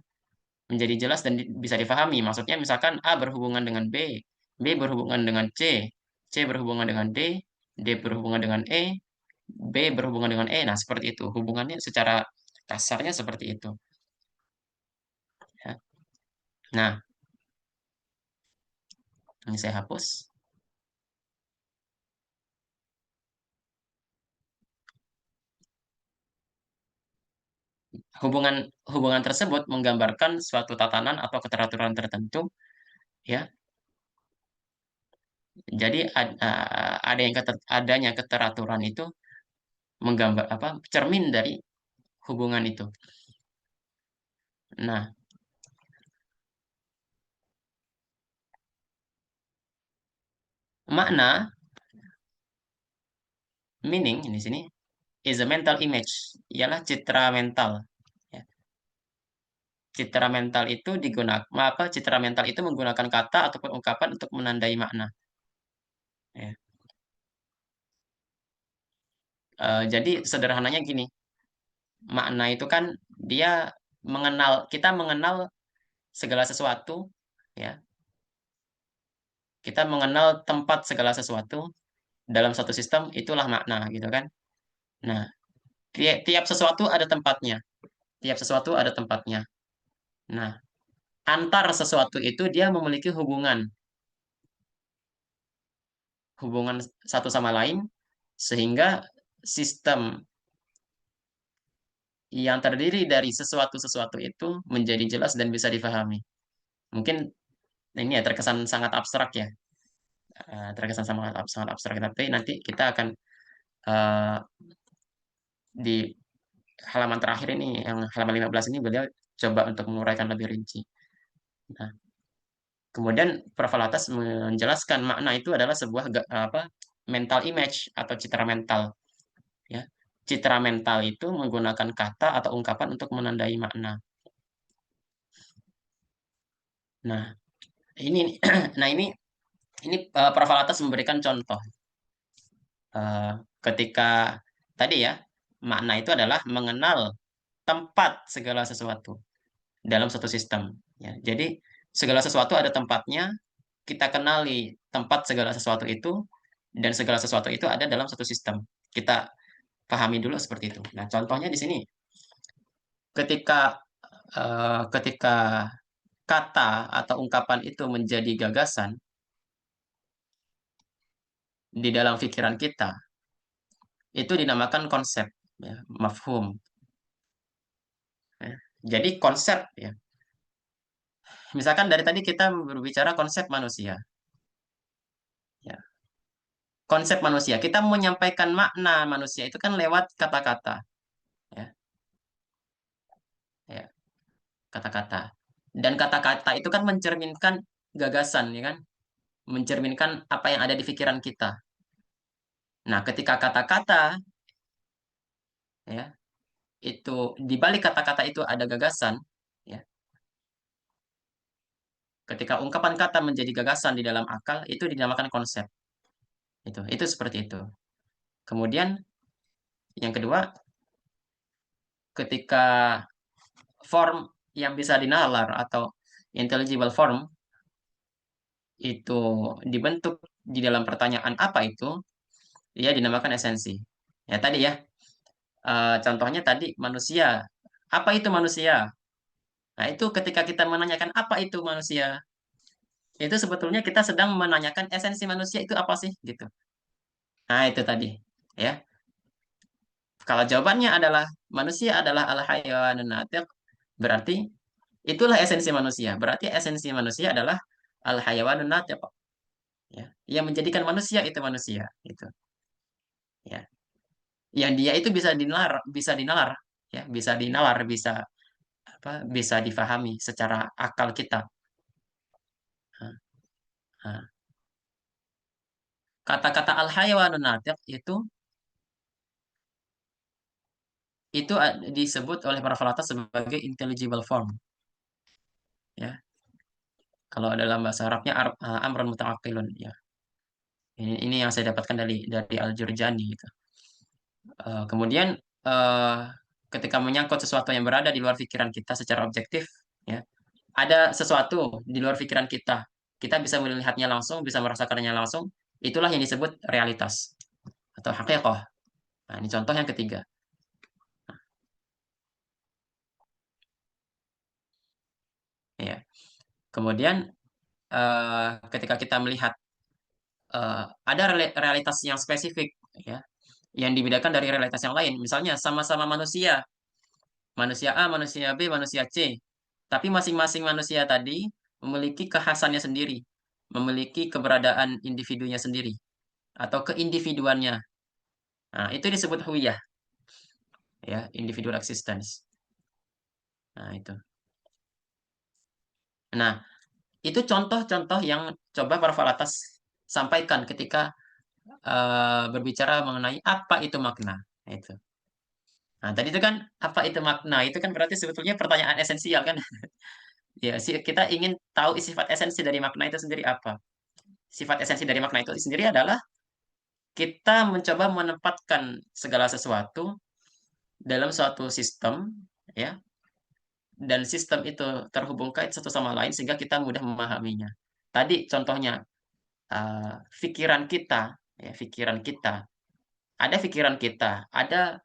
menjadi jelas dan bisa difahami. Maksudnya misalkan A berhubungan dengan B berhubungan dengan C berhubungan dengan D berhubungan dengan E, B berhubungan dengan E. Nah, seperti itu. Hubungannya secara kasarnya seperti itu. Ya. Nah, ini saya hapus. Hubungan hubungan tersebut menggambarkan suatu tatanan atau keteraturan tertentu, ya. Jadi adanya keteraturan itu menggambar apa? Cermin dari hubungan itu. Nah, makna meaning di sini is a mental image, ialah citra mental. Ya. Citra mental itu citra mental itu menggunakan kata ataupun ungkapan untuk menandai makna. Ya. Jadi sederhananya gini, makna itu kan dia kita mengenal segala sesuatu, ya. Kita mengenal tempat segala sesuatu dalam satu sistem, itulah makna gitu kan. Nah, tiap sesuatu ada tempatnya. Tiap sesuatu ada tempatnya. Nah, antar sesuatu itu dia memiliki hubungan satu sama lain, sehingga sistem yang terdiri dari sesuatu-sesuatu itu menjadi jelas dan bisa difahami. Mungkin ini ya terkesan sangat abstrak ya. Terkesan sangat abstrak, tapi nanti kita akan eh, di halaman terakhir ini, yang halaman 15 ini, beliau coba untuk menguraikan lebih rinci. Nah, kemudian Prof. Alatas menjelaskan makna itu adalah sebuah mental image atau citra mental, ya. Citra mental itu menggunakan kata atau ungkapan untuk menandai makna. Nah, ini nah ini Prof. Alatas memberikan contoh. Eh, Ketika tadi ya, makna itu adalah mengenal tempat segala sesuatu dalam satu sistem. Ya, jadi segala sesuatu ada tempatnya, kita kenali tempat segala sesuatu itu, dan segala sesuatu itu ada dalam satu sistem. Kita pahami dulu seperti itu. Nah, contohnya di sini, ketika kata atau ungkapan itu menjadi gagasan di dalam pikiran kita, itu dinamakan konsep, ya, mafhum. Ya. Jadi konsep, ya. Misalkan dari tadi kita berbicara konsep manusia, ya. Konsep manusia, kita menyampaikan makna manusia itu kan lewat kata-kata, ya, ya, kata-kata. Dan kata-kata itu kan mencerminkan gagasan, ya kan? Mencerminkan apa yang ada di pikiran kita. Nah, ketika kata-kata, ya, itu di balik kata-kata itu ada gagasan, ya. Ketika ungkapan kata menjadi gagasan di dalam akal, itu dinamakan konsep. Itu seperti itu. Kemudian yang kedua, ketika form yang bisa dinalar atau intelligible form itu dibentuk di dalam pertanyaan apa itu, dia dinamakan esensi. Ya tadi ya, contohnya tadi manusia. Apa itu manusia? Nah, itu ketika kita menanyakan apa itu manusia, itu sebetulnya kita sedang menanyakan esensi manusia itu apa sih gitu. Nah, itu tadi. Ya. Kalau jawabannya adalah manusia adalah al-hayawanun natiq, berarti itulah esensi manusia. Berarti esensi manusia adalah al-hayawanun natiq. Ya. Yang menjadikan manusia itu manusia gitu. Ya. Yang dia itu bisa dinalar, ya, bisa bisa difahami secara akal kita. Nah, nah. Kata-kata al-hayawanun natiq itu itu disebut oleh para falsafa sebagai intelligible form. Ya, kalau dalam bahasa Arabnya amrun muta'aqqilun. Ya, ini yang saya dapatkan dari Al-Jurjani gitu. Kemudian eh, ketika menyangkut sesuatu yang berada di luar pikiran kita secara objektif, ya, ada sesuatu di luar pikiran kita, kita bisa melihatnya langsung, bisa merasakannya langsung, itulah yang disebut realitas atau haqiqah. Nah, ini contoh yang ketiga. Ya. Kemudian ketika kita melihat ada realitas yang spesifik, ya, yang dibedakan dari realitas yang lain. Misalnya sama-sama manusia, manusia A, manusia B, manusia C. Tapi masing-masing manusia tadi memiliki kekhasannya sendiri, memiliki keberadaan individunya sendiri atau keindividuannya. Nah, itu disebut huwiyah, ya, individual existence. Nah, itu. Nah, itu contoh-contoh yang coba para falatas sampaikan ketika berbicara mengenai apa itu makna. Nah, itu. Nah, tadi itu kan apa itu makna? Itu kan berarti sebetulnya pertanyaan esensial kan? Ya, sih kita ingin tahu sifat esensi dari makna itu sendiri apa. Sifat esensi dari makna itu sendiri adalah kita mencoba menempatkan segala sesuatu dalam suatu sistem, ya, dan sistem itu terhubung kait satu sama lain sehingga kita mudah memahaminya. Tadi contohnya pikiran kita, ya, pikiran kita, ada pikiran kita, ada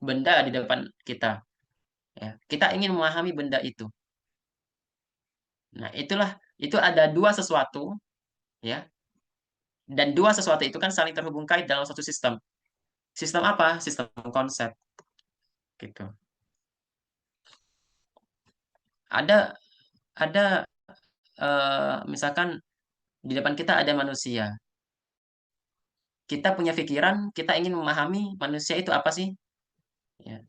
benda di depan kita, ya. Kita ingin memahami benda itu. Nah, itu ada dua sesuatu, ya, dan dua sesuatu itu kan saling terhubung kait dalam satu sistem. Sistem apa? Sistem konsep, gitu. Ada ada misalkan di depan kita ada manusia. Kita punya pikiran, kita ingin memahami manusia itu apa sih? Ya,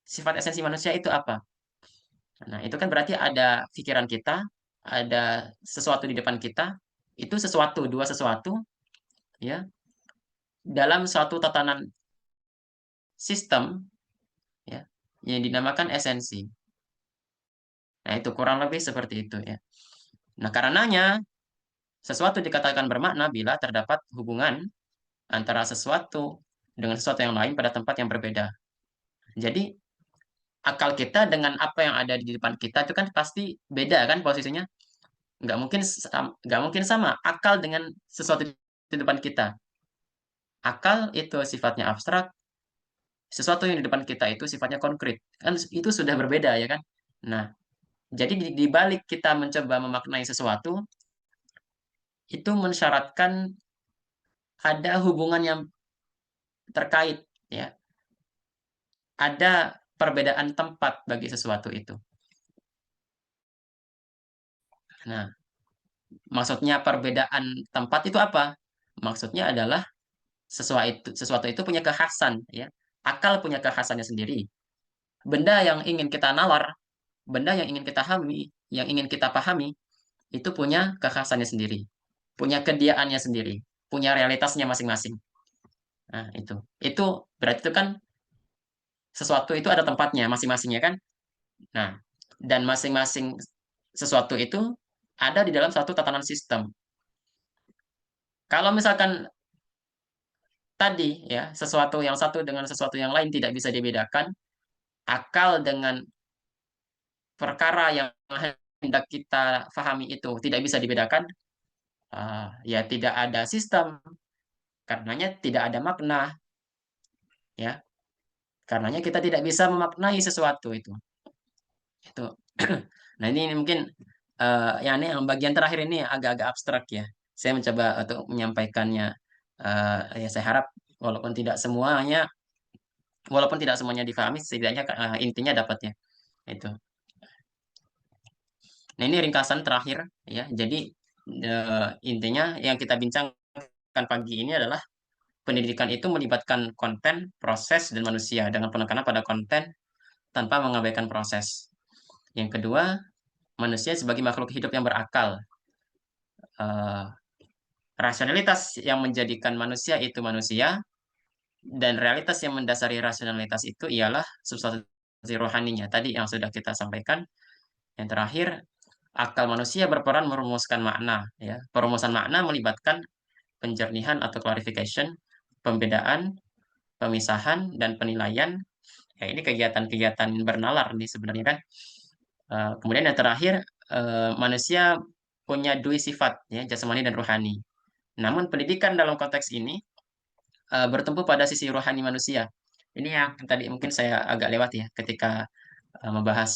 sifat esensi manusia itu apa? Nah, itu kan berarti ada pikiran kita, ada sesuatu di depan kita, itu sesuatu, dua sesuatu, ya, dalam suatu tatanan sistem, ya, yang dinamakan esensi. Nah, itu kurang lebih seperti itu, ya. Nah, karenanya sesuatu dikatakan bermakna bila terdapat hubungan antara sesuatu dengan sesuatu yang lain pada tempat yang berbeda. Jadi, akal kita dengan apa yang ada di depan kita itu kan pasti beda kan posisinya. Nggak mungkin sama akal dengan sesuatu di depan kita. Akal itu sifatnya abstrak, sesuatu yang di depan kita itu sifatnya konkret. Kan itu sudah berbeda ya kan? Nah, jadi di balik kita mencoba memaknai sesuatu, itu mensyaratkan ada hubungan yang terkait, ya. Ada perbedaan tempat bagi sesuatu itu. Nah, maksudnya perbedaan tempat itu apa? Maksudnya adalah sesuatu itu punya kekhasan, ya. Akal punya kekhasannya sendiri. Benda yang ingin kita nawar, benda yang ingin kita pahami, itu punya kekhasannya sendiri, punya kediaannya sendiri, punya realitasnya masing-masing. Nah, itu. Itu berarti itu kan sesuatu itu ada tempatnya masing-masingnya kan? Nah, dan masing-masing sesuatu itu ada di dalam satu tatanan sistem. Kalau misalkan tadi ya, sesuatu yang satu dengan sesuatu yang lain tidak bisa dibedakan, akal dengan perkara yang hendak kita pahami itu tidak bisa dibedakan, ya tidak ada sistem, karenanya tidak ada makna, ya. Karenanya kita tidak bisa memaknai sesuatu itu. Itu. Nah, ini mungkin yang bagian terakhir ini agak-agak abstrak ya. Saya mencoba untuk menyampaikannya. Ya saya harap walaupun tidak semuanya walaupun tidak semuanya difahami, setidaknya intinya dapat ya. Itu. Nah, ini ringkasan terakhir ya. Jadi intinya yang kita bincangkan pagi ini adalah pendidikan itu melibatkan konten, proses, dan manusia dengan penekanan pada konten tanpa mengabaikan proses. Yang kedua, manusia sebagai makhluk hidup yang berakal. Eh, Rasionalitas yang menjadikan manusia itu manusia, Dan realitas yang mendasari rasionalitas itu ialah substansi rohaninya. Tadi yang sudah kita sampaikan. Yang terakhir, akal manusia berperan merumuskan makna. Ya. Perumusan makna melibatkan penjernihan atau clarification, pembedaan, pemisahan, dan penilaian. Ya, ini kegiatan-kegiatan bernalar nih sebenarnya kan. Kemudian yang terakhir, manusia punya dua sifat, ya, jasmani dan rohani. Namun pendidikan dalam konteks ini bertumpu pada sisi rohani manusia. Ini yang tadi mungkin saya agak lewat ya ketika membahas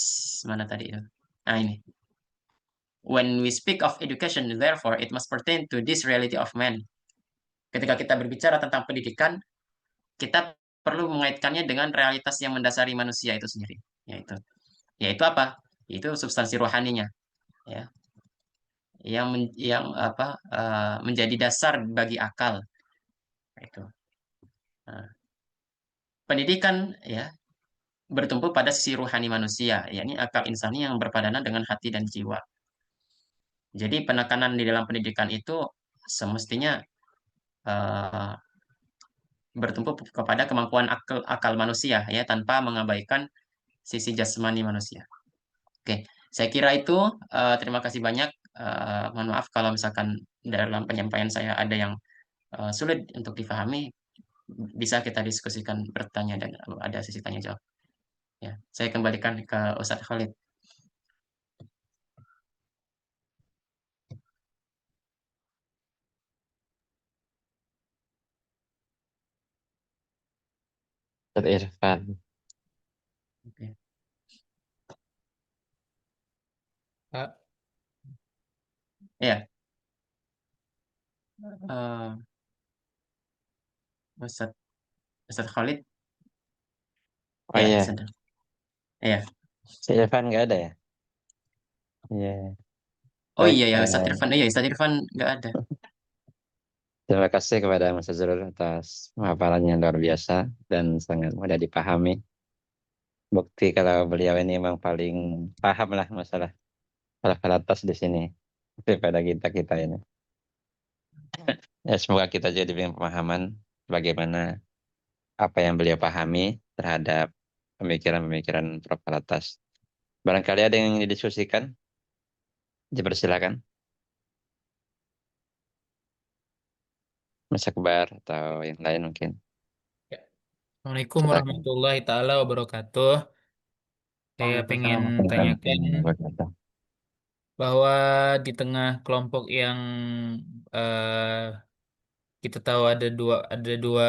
mana tadi itu. Nah ini, when we speak of education, therefore it must pertain to this reality of man. Ketika kita berbicara tentang pendidikan, kita perlu mengaitkannya dengan realitas yang mendasari manusia itu sendiri, yaitu yaitu apa? Itu substansi rohaninya, ya, yang apa menjadi dasar bagi akal itu. Nah, pendidikan ya bertumpu pada sisi ruhani manusia, yakni akal insani yang berpadanan dengan hati dan jiwa. Jadi penekanan di dalam pendidikan itu semestinya eh, bertumpu kepada kemampuan akal manusia ya tanpa mengabaikan sisi jasmani manusia. Oke, saya kira itu terima kasih banyak. Mohon maaf kalau misalkan dalam penyampaian saya ada yang sulit untuk difahami, bisa kita diskusikan bertanya dan ada sesi tanya jawab. Ya, saya kembalikan ke Ustadz Khalid.
Ustadz Irfan.
Oke.
Pak,
Ya, eh, Ustadz Ustadz Khalid,
Oh
ya
iya,
sedang. Ya.
si Irfan nggak ada ya? Iya.
Oh
Baik,
iya ya Ustadz Irfan. Iya Ustadz Irfan nggak ada.
terima kasih kepada Mas Azrul atas pemaparannya yang luar biasa dan sangat mudah dipahami. Bukti kalau beliau ini memang paling paham lah masalah atas di sini daripada kita ini. Ya, semoga kita jadi punya pemahaman bagaimana apa yang beliau pahami terhadap pemikiran-pemikiran Prof. Atas. Barangkali ada yang ingin didiskusikan, dipersilakan. Mas Akbar atau yang lain mungkin.
ya. Assalamualaikum
Silakan.
warahmatullahi taala wabarakatuh. Saya pengen
Waalaikumsalam.
tanyakan
Waalaikumsalam.
bahwa di tengah kelompok yang eh, kita tahu ada dua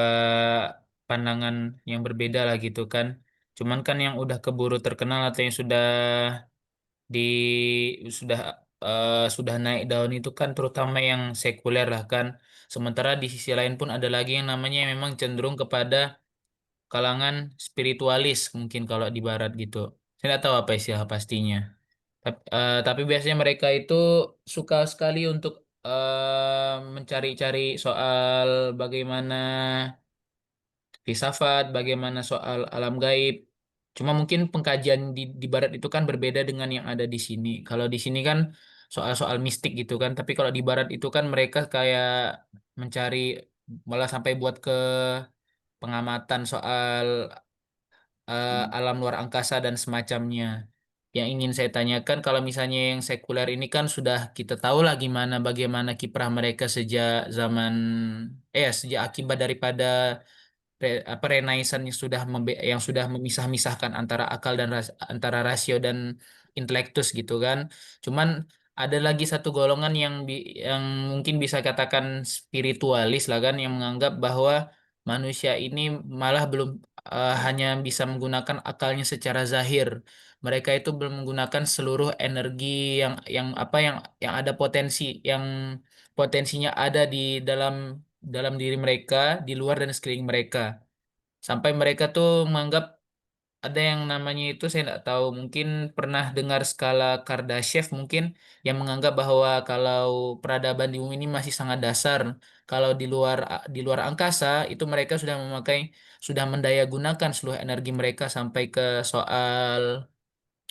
pandangan yang berbeda lah gitu kan. Cuman kan yang udah keburu terkenal atau yang di sudah sudah naik daun itu kan terutama yang sekuler lah kan. Sementara di sisi lain pun ada lagi yang namanya yang memang cenderung kepada kalangan spiritualis mungkin kalau di barat gitu. Saya nggak tahu apa istilah pastinya. Tapi biasanya mereka itu suka sekali untuk mencari-cari soal bagaimana filsafat, bagaimana soal alam gaib. Cuma mungkin pengkajian di barat itu kan berbeda dengan yang ada di sini. Kalau di sini kan soal-soal mistik gitu kan, tapi kalau di barat itu kan mereka kayak mencari malah sampai buat ke pengamatan soal alam luar angkasa dan semacamnya. Yang ingin saya tanyakan kalau misalnya yang sekuler ini kan sudah kita tahu lah gimana bagaimana kiprah mereka sejak zaman sejak akibat daripada Renaissance yang yang sudah memisah-misahkan antara akal dan antara rasio dan intelektus gitu kan. Cuman ada lagi satu golongan yang mungkin bisa katakan spiritualis lah kan yang menganggap bahwa manusia ini malah belum hanya bisa menggunakan akalnya secara zahir. Mereka itu belum menggunakan seluruh energi yang ada yang potensinya ada di dalam dalam diri mereka, di luar dan sekeliling mereka. Sampai mereka tuh menganggap ada yang namanya itu saya nggak tahu, mungkin pernah dengar skala Kardashev mungkin yang menganggap bahwa kalau peradaban di bumi ini masih sangat dasar, kalau di luar angkasa itu mereka sudah mendaya gunakan seluruh energi mereka sampai ke soal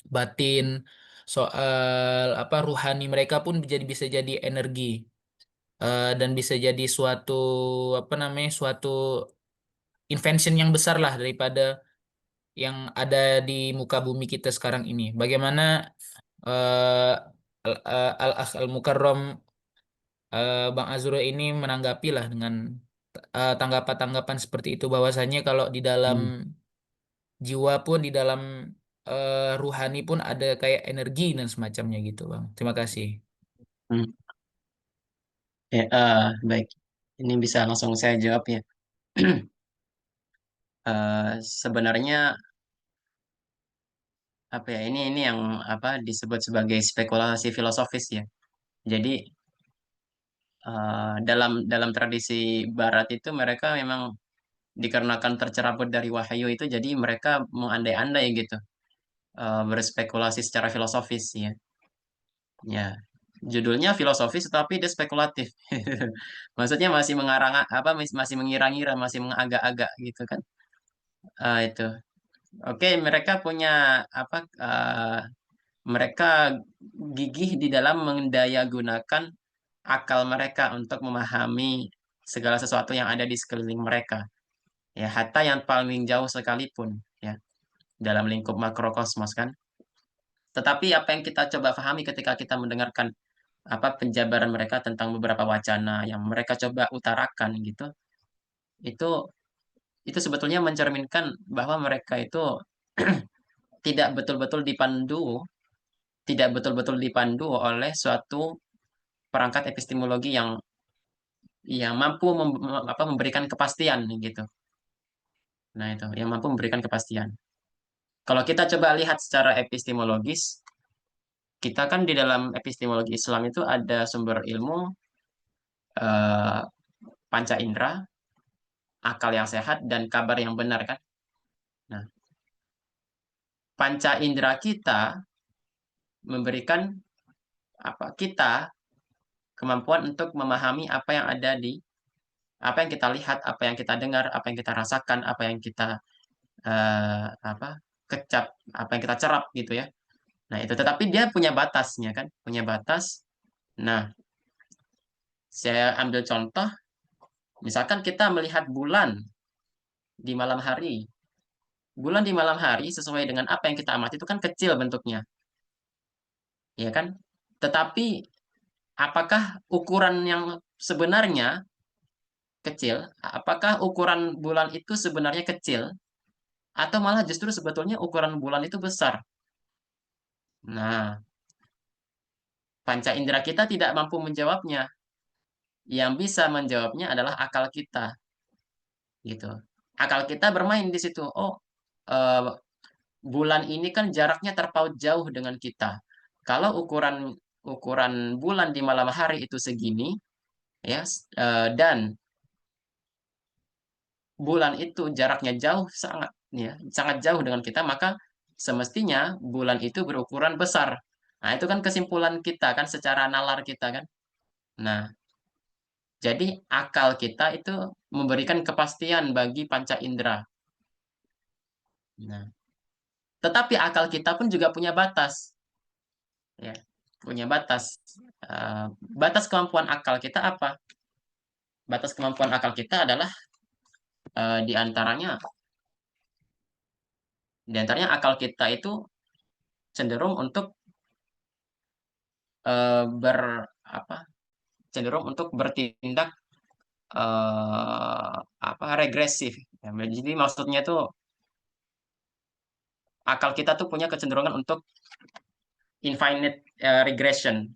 batin, soal apa ruhani mereka pun bisa jadi energi dan bisa jadi suatu apa namanya suatu invention yang besar lah daripada yang ada di muka bumi kita sekarang ini. Bagaimana eh, Al-Akh Al-Mukarram Bang Azrul ini menanggapi lah dengan tanggapan-tanggapan seperti itu, bahwasanya kalau di dalam
Hmm.
jiwa pun, di dalam ruhani pun ada kayak energi dan semacamnya gitu, Bang. Terima kasih.
Hmm. Ya, baik. Ini bisa langsung saya jawab ya. Sebenarnya apa ya, ini yang apa disebut sebagai spekulasi filosofis ya. Jadi dalam dalam tradisi Barat itu mereka memang dikarenakan tercerabut dari wahyu itu, jadi mereka mengandai-andai gitu, berspekulasi secara filosofis ya. Ya, judulnya filosofis tapi dia spekulatif. Maksudnya masih mengarang apa, masih mengira-ngira, masih mengagak-agak gitu kan. Itu. Oke, mereka punya apa? Mereka gigih di dalam mendayagunakan akal mereka untuk memahami segala sesuatu yang ada di sekeliling mereka. Ya, hatta yang paling jauh sekalipun ya, dalam lingkup makrokosmos kan. Tetapi apa yang kita coba pahami ketika kita mendengarkan apa penjabaran mereka tentang beberapa wacana yang mereka coba utarakan gitu, itu itu sebetulnya mencerminkan bahwa mereka itu tidak betul-betul dipandu, tidak betul-betul dipandu oleh suatu perangkat epistemologi yang mampu memberikan kepastian gitu. Nah, itu yang mampu memberikan kepastian. Kalau kita coba lihat secara epistemologis, kita kan di dalam epistemologi Islam itu ada sumber ilmu eh, panca indera, akal yang sehat, dan kabar yang benar kan. Nah, panca indera kita memberikan apa kita kemampuan untuk memahami apa yang ada di apa yang kita lihat, apa yang kita dengar, apa yang kita rasakan, apa yang kita apa kecap, apa yang kita cerap gitu ya. Nah, itu tetapi dia punya batasnya kan, punya batas. Nah, saya ambil contoh, misalkan kita melihat bulan di malam hari. Bulan di malam hari sesuai dengan apa yang kita amati itu kan kecil bentuknya, ya kan? Tetapi apakah ukuran yang sebenarnya kecil? Apakah ukuran bulan itu sebenarnya kecil atau malah justru sebetulnya ukuran bulan itu besar? Nah, panca indera kita tidak mampu menjawabnya. Yang bisa menjawabnya adalah akal kita, gitu. Akal kita bermain di situ. Oh, eh, bulan ini kan jaraknya terpaut jauh dengan kita. Kalau ukuran ukuran bulan di malam hari itu segini, ya, dan bulan itu jaraknya jauh sangat, ya, sangat jauh dengan kita, maka semestinya bulan itu berukuran besar. Nah, itu kan kesimpulan kita kan secara nalar kita kan. Nah, jadi akal kita itu memberikan kepastian bagi panca indera. Nah, tetapi akal kita pun juga punya batas, ya, punya batas. Batas kemampuan akal kita apa? Batas kemampuan akal kita adalah di antaranya akal kita itu cenderung untuk eh, ber apa? Cenderung untuk bertindak regresif. Ya, jadi maksudnya tuh akal kita tuh punya kecenderungan untuk infinite regression,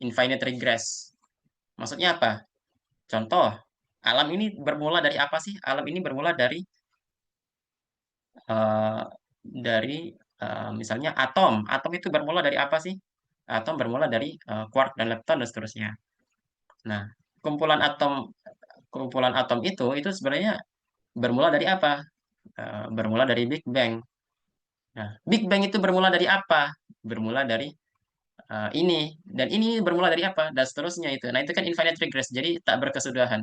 infinite regress. Maksudnya apa? Contoh, alam ini bermula dari apa sih? Alam ini bermula eh, dari misalnya atom. Atom itu bermula dari apa sih? Atom bermula dari quark dan lepton dan seterusnya. Nah, kumpulan atom kumpulan atom itu sebenarnya bermula dari apa? Bermula dari Big Bang. Nah, Big Bang itu bermula dari apa? Bermula dari ini dan ini bermula dari apa? Dan seterusnya itu. Nah, itu kan infinite regress. Jadi tak berkesudahan.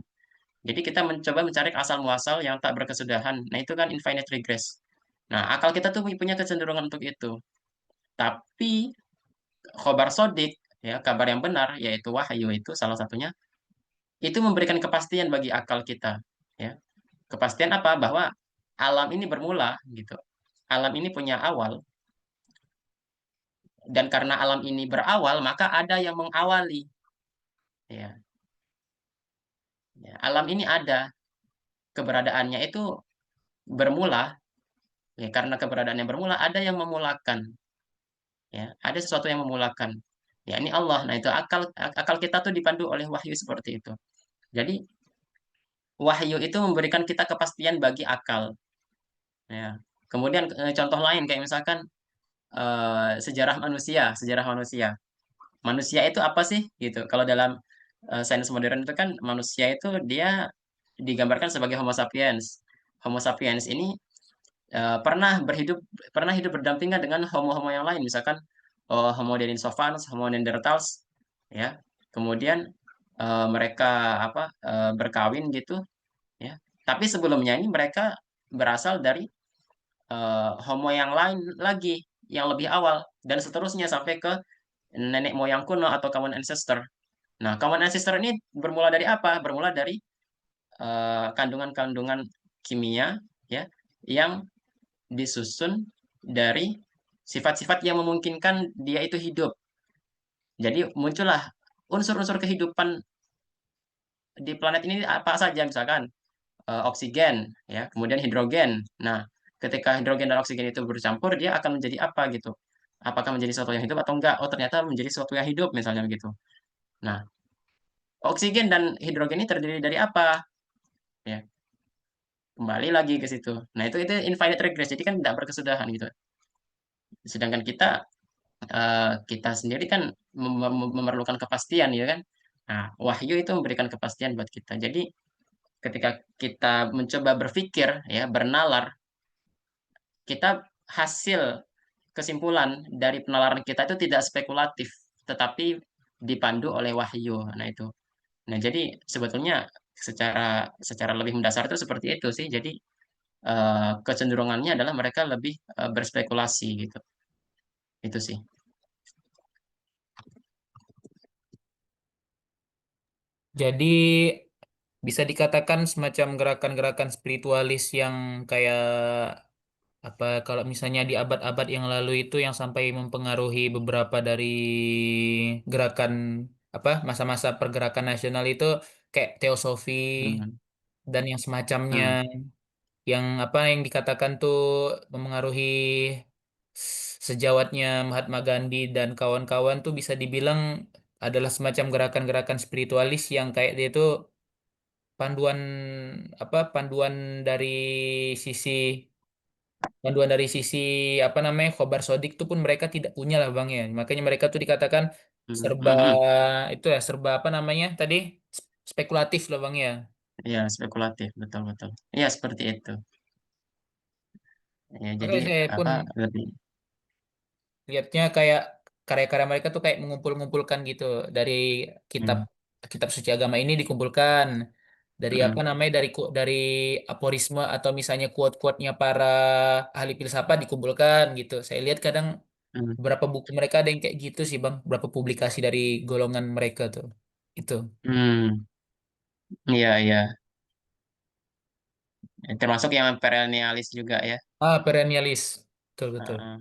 Jadi kita mencoba mencari asal muasal yang tak berkesudahan. Nah, itu kan infinite regress. Nah, akal kita tuh punya kecenderungan untuk itu. Tapi khobar sodik, ya, kabar yang benar, yaitu wahyu itu salah satunya, itu memberikan kepastian bagi akal kita. Ya. Kepastian apa? Bahwa alam ini bermula gitu. Alam ini punya awal, dan karena alam ini berawal, maka ada yang mengawali. Ya, ya. Alam ini ada, keberadaannya itu bermula, ya, karena keberadaannya bermula, ada yang memulakan. Ya, ada sesuatu yang memulakan. Ya, ini Allah. Nah, itu akal kita tuh dipandu oleh wahyu seperti itu. Jadi wahyu itu memberikan kita kepastian bagi akal. Ya. Kemudian contoh lain kayak misalkan sejarah manusia, sejarah manusia. Manusia itu apa sih gitu? Kalau dalam sains modern itu kan manusia itu dia digambarkan sebagai Homo sapiens. Homo sapiens ini pernah hidup berdampingan dengan homo-homo yang lain, misalkan Homo denisovans, Homo neanderthals, ya. Kemudian mereka berkawin gitu, ya. Tapi sebelumnya ini mereka berasal dari homo yang lain lagi, yang lebih awal, dan seterusnya sampai ke nenek moyang kuno atau common ancestor. Nah, common ancestor ini bermula dari apa? Bermula dari kandungan-kandungan kimia, ya, yang disusun dari sifat-sifat yang memungkinkan dia itu hidup. Jadi muncullah unsur-unsur kehidupan di planet ini apa saja, misalkan oksigen, ya, kemudian hidrogen. Nah, ketika hidrogen dan oksigen itu bercampur, dia akan menjadi apa gitu? Apakah menjadi sesuatu yang hidup atau enggak? Oh, ternyata menjadi sesuatu yang hidup, misalnya begitu. Nah, oksigen dan hidrogen ini terdiri dari apa? Ya, kembali lagi ke situ. Nah, itu infinite regress, jadi kan tidak berkesudahan gitu. Sedangkan kita sendiri kan memerlukan kepastian, ya kan? Nah, wahyu itu memberikan kepastian buat kita. Jadi ketika kita mencoba berpikir, ya, bernalar, kita hasil kesimpulan dari penalaran kita itu tidak spekulatif, tetapi dipandu oleh wahyu. Nah, itu. Nah, jadi sebetulnya secara secara lebih mendasar itu seperti itu sih. Jadi kecenderungannya adalah mereka lebih berspekulasi gitu. Itu sih.
Jadi bisa dikatakan semacam gerakan-gerakan spiritualis yang kayak apa kalau misalnya di abad-abad yang lalu itu yang sampai mempengaruhi beberapa dari gerakan apa masa-masa pergerakan nasional itu kayak teosofi
Hmm,
dan yang semacamnya
hmm,
yang apa yang dikatakan tuh memengaruhi sejawatnya Mahatma Gandhi dan kawan-kawan tuh bisa dibilang adalah semacam gerakan-gerakan spiritualis yang kayak dia itu panduan apa sisi panduan dari sisi apa namanya khobar sodik itu pun mereka tidak punya lah bang ya makanya mereka tuh dikatakan
hmm,
serba
hmm, hmm.
itu ya serba apa namanya tadi spekulatif lah bang ya.
Ya, spekulatif, betul betul. Ya, seperti itu. Ya,
Oke
jadi
saya pun
apa lebih.
lihatnya kayak karya-karya mereka tuh kayak mengumpul-ngumpulkan gitu dari kitab
Hmm,
kitab suci agama ini dikumpulkan dari apa
hmm,
namanya dari aforisme atau misalnya quote-quote-nya para ahli filsafat dikumpulkan gitu. Saya lihat kadang
hmm,
beberapa buku mereka ada yang kayak gitu sih Bang, beberapa publikasi dari golongan mereka tuh. Itu.
hmm. Iya, iya. Termasuk yang perennialis juga ya.
Ah, perennialis. Betul betul.
Heeh.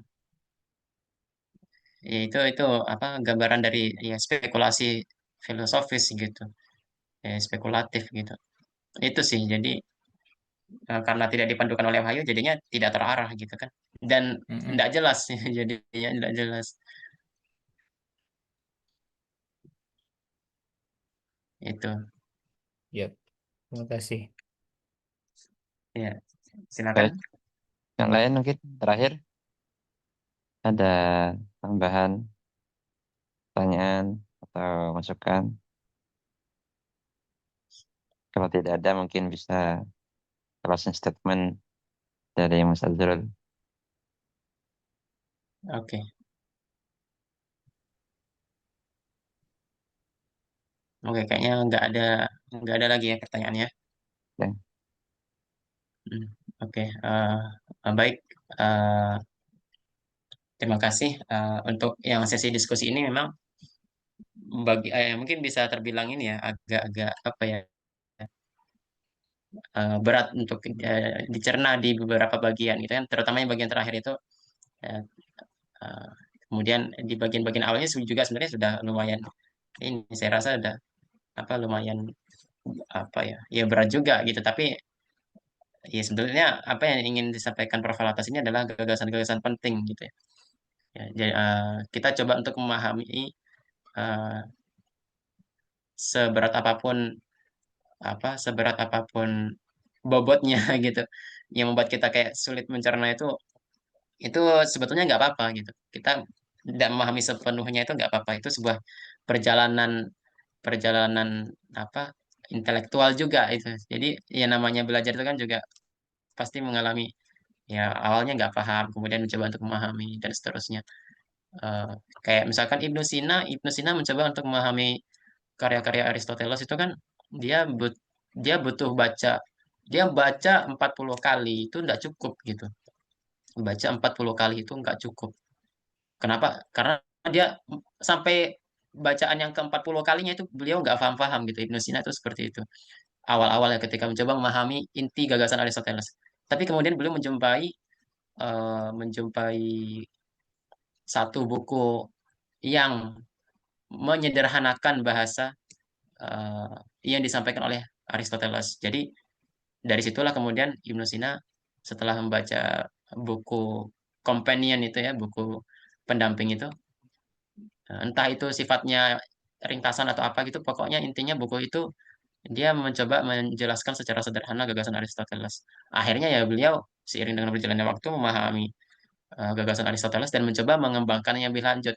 Ya, itu apa gambaran dari ya spekulasi filosofis gitu. Ya, spekulatif gitu. Itu sih. Jadi karena tidak dipandukan oleh wahyu jadinya tidak terarah gitu kan. Dan
Mm-mm.
tidak jelas jadinya tidak jelas. Itu.
Yap. Terima kasih.
Ya, silakan.
Baik, yang lain mungkin terakhir ada tambahan pertanyaan atau masukan. Kalau tidak ada mungkin bisa closing statement dari Mas Azrul.
Oke. Oke, kayaknya nggak ada lagi ya pertanyaannya.
Ya,
Hmm, oke, baik. Eh, Terima kasih untuk yang sesi diskusi ini memang mungkin bisa terbilang ini ya agak-agak apa ya berat untuk dicerna di beberapa bagian gitu kan, terutama yang bagian terakhir itu. eh, eh, Kemudian di bagian-bagian awalnya juga sebenarnya sudah lumayan, ini saya rasa udah apa lumayan apa ya, ya berat juga gitu. Tapi ya sebenarnya apa yang ingin disampaikan Prof. Alatas ini adalah gagasan-gagasan penting gitu ya. Ya, jadi, kita coba untuk memahami eh, seberat apapun seberat apapun bobotnya gitu, yang membuat kita kayak sulit mencerna itu sebetulnya nggak apa-apa gitu. Kita tidak memahami sepenuhnya itu nggak apa-apa. Itu sebuah perjalanan perjalanan apa intelektual juga itu. Jadi ya namanya belajar itu kan juga pasti mengalami, ya awalnya nggak paham, kemudian mencoba untuk memahami dan seterusnya. Eh, Kayak misalkan Ibnu Sina mencoba untuk memahami karya-karya Aristoteles itu kan dia but dia butuh baca dia baca 40 kali itu nggak cukup gitu. Baca 40 kali itu nggak cukup. Kenapa? Karena dia sampai bacaan yang ke-40 kalinya itu beliau nggak paham-paham gitu. Ibnu Sina itu seperti itu. Awal-awalnya ketika mencoba memahami inti gagasan Aristoteles. Tapi kemudian beliau menjumpai satu buku yang menyederhanakan bahasa eh, yang disampaikan oleh Aristoteles. Jadi dari situlah kemudian Ibnu Sina setelah membaca buku companion itu ya, buku pendamping itu, entah itu sifatnya ringkasan atau apa gitu, pokoknya intinya buku itu dia mencoba menjelaskan secara sederhana gagasan Aristoteles. Akhirnya ya beliau seiring dengan berjalannya waktu memahami gagasan Aristoteles dan mencoba mengembangkannya lebih lanjut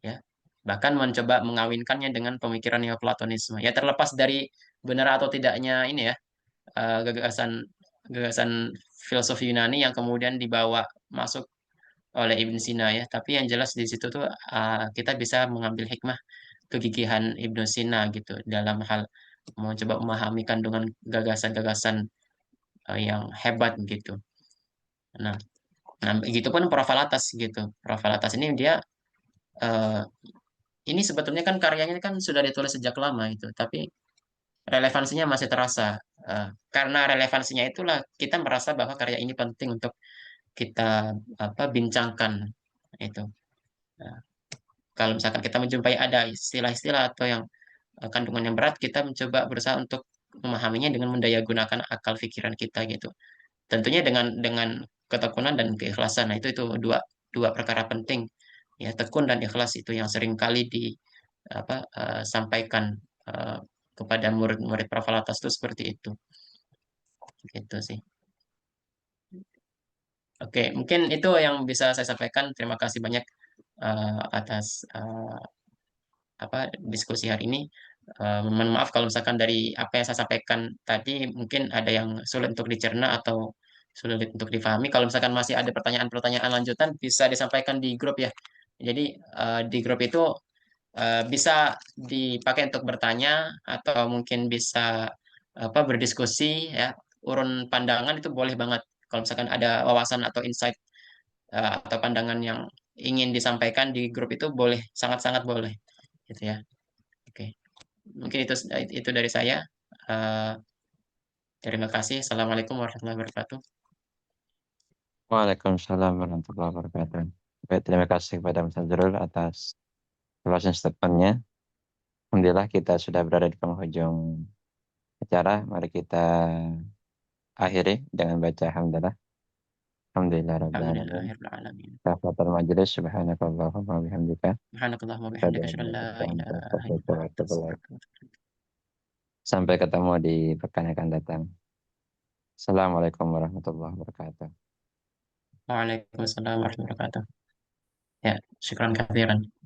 ya. Bahkan mencoba mengawinkannya dengan pemikiran Neoplatonisme. Ya terlepas dari benar atau tidaknya ini ya, gagasan gagasan filosofi Yunani yang kemudian dibawa masuk oleh Ibn Sina ya. Tapi yang jelas di situ tuh kita bisa mengambil hikmah kegigihan Ibnu Sina gitu dalam hal mencoba memahami kandungan gagasan-gagasan yang hebat gitu. Nah, begitu pun Prof. Alatas gitu. Prof. Alatas ini dia eh, ini sebetulnya kan karyanya kan sudah ditulis sejak lama itu, tapi relevansinya masih terasa. Karena relevansinya itulah kita merasa bahwa karya ini penting untuk kita bincangkan itu. Nah, kalau misalkan kita menjumpai ada istilah-istilah atau yang kandungan yang berat, kita mencoba berusaha untuk memahaminya dengan mendayagunakan akal pikiran kita gitu. Tentunya dengan ketekunan dan keikhlasan. Nah, itu dua dua perkara penting. Ya, tekun dan ikhlas itu yang sering kali sampaikan eh, kepada murid-murid Prafalatas itu seperti itu. Gitu sih. Oke, mungkin itu yang bisa saya sampaikan. Terima kasih banyak atas diskusi hari ini. Mohon maaf kalau misalkan dari apa yang saya sampaikan tadi mungkin ada yang sulit untuk dicerna atau sulit untuk difahami. Kalau misalkan masih ada pertanyaan-pertanyaan lanjutan bisa disampaikan di grup ya. Jadi di grup itu bisa dipakai untuk bertanya atau mungkin bisa berdiskusi ya. Urun pandangan itu boleh banget. Kalau misalkan ada wawasan atau insight atau pandangan yang ingin disampaikan di grup itu boleh, sangat-sangat boleh gitu ya. Oke, mungkin itu dari saya. Eh, Terima kasih. Assalamualaikum warahmatullahi wabarakatuh.
Waalaikumsalam warahmatullahi wabarakatuh. Baik, terima kasih kepada Mas Azrul atas closing statement-nya. Alhamdulillah kita sudah berada di penghujung acara. Mari kita akhiri dengan baca hamdalah. Alhamdulillah rabbil alamin.
Alhamdulillahirabbil alamin.
Kafatul majlis subhanakallahumma wa bihamdika.
Subhanakallahumma wa
Asyhadu
bihamdika
an
asyhadu an
la
la
ilaha illa anta
ilaha illa
astaghfiruka wa
anta
atubu ilaik.
astaghfiruka wa atubu ilaik.
Sampai ketemu di pekan yang akan datang. Assalamualaikum warahmatullahi wabarakatuh.
Waalaikumsalam warahmatullahi wabarakatuh. Ya, syukran katsiran.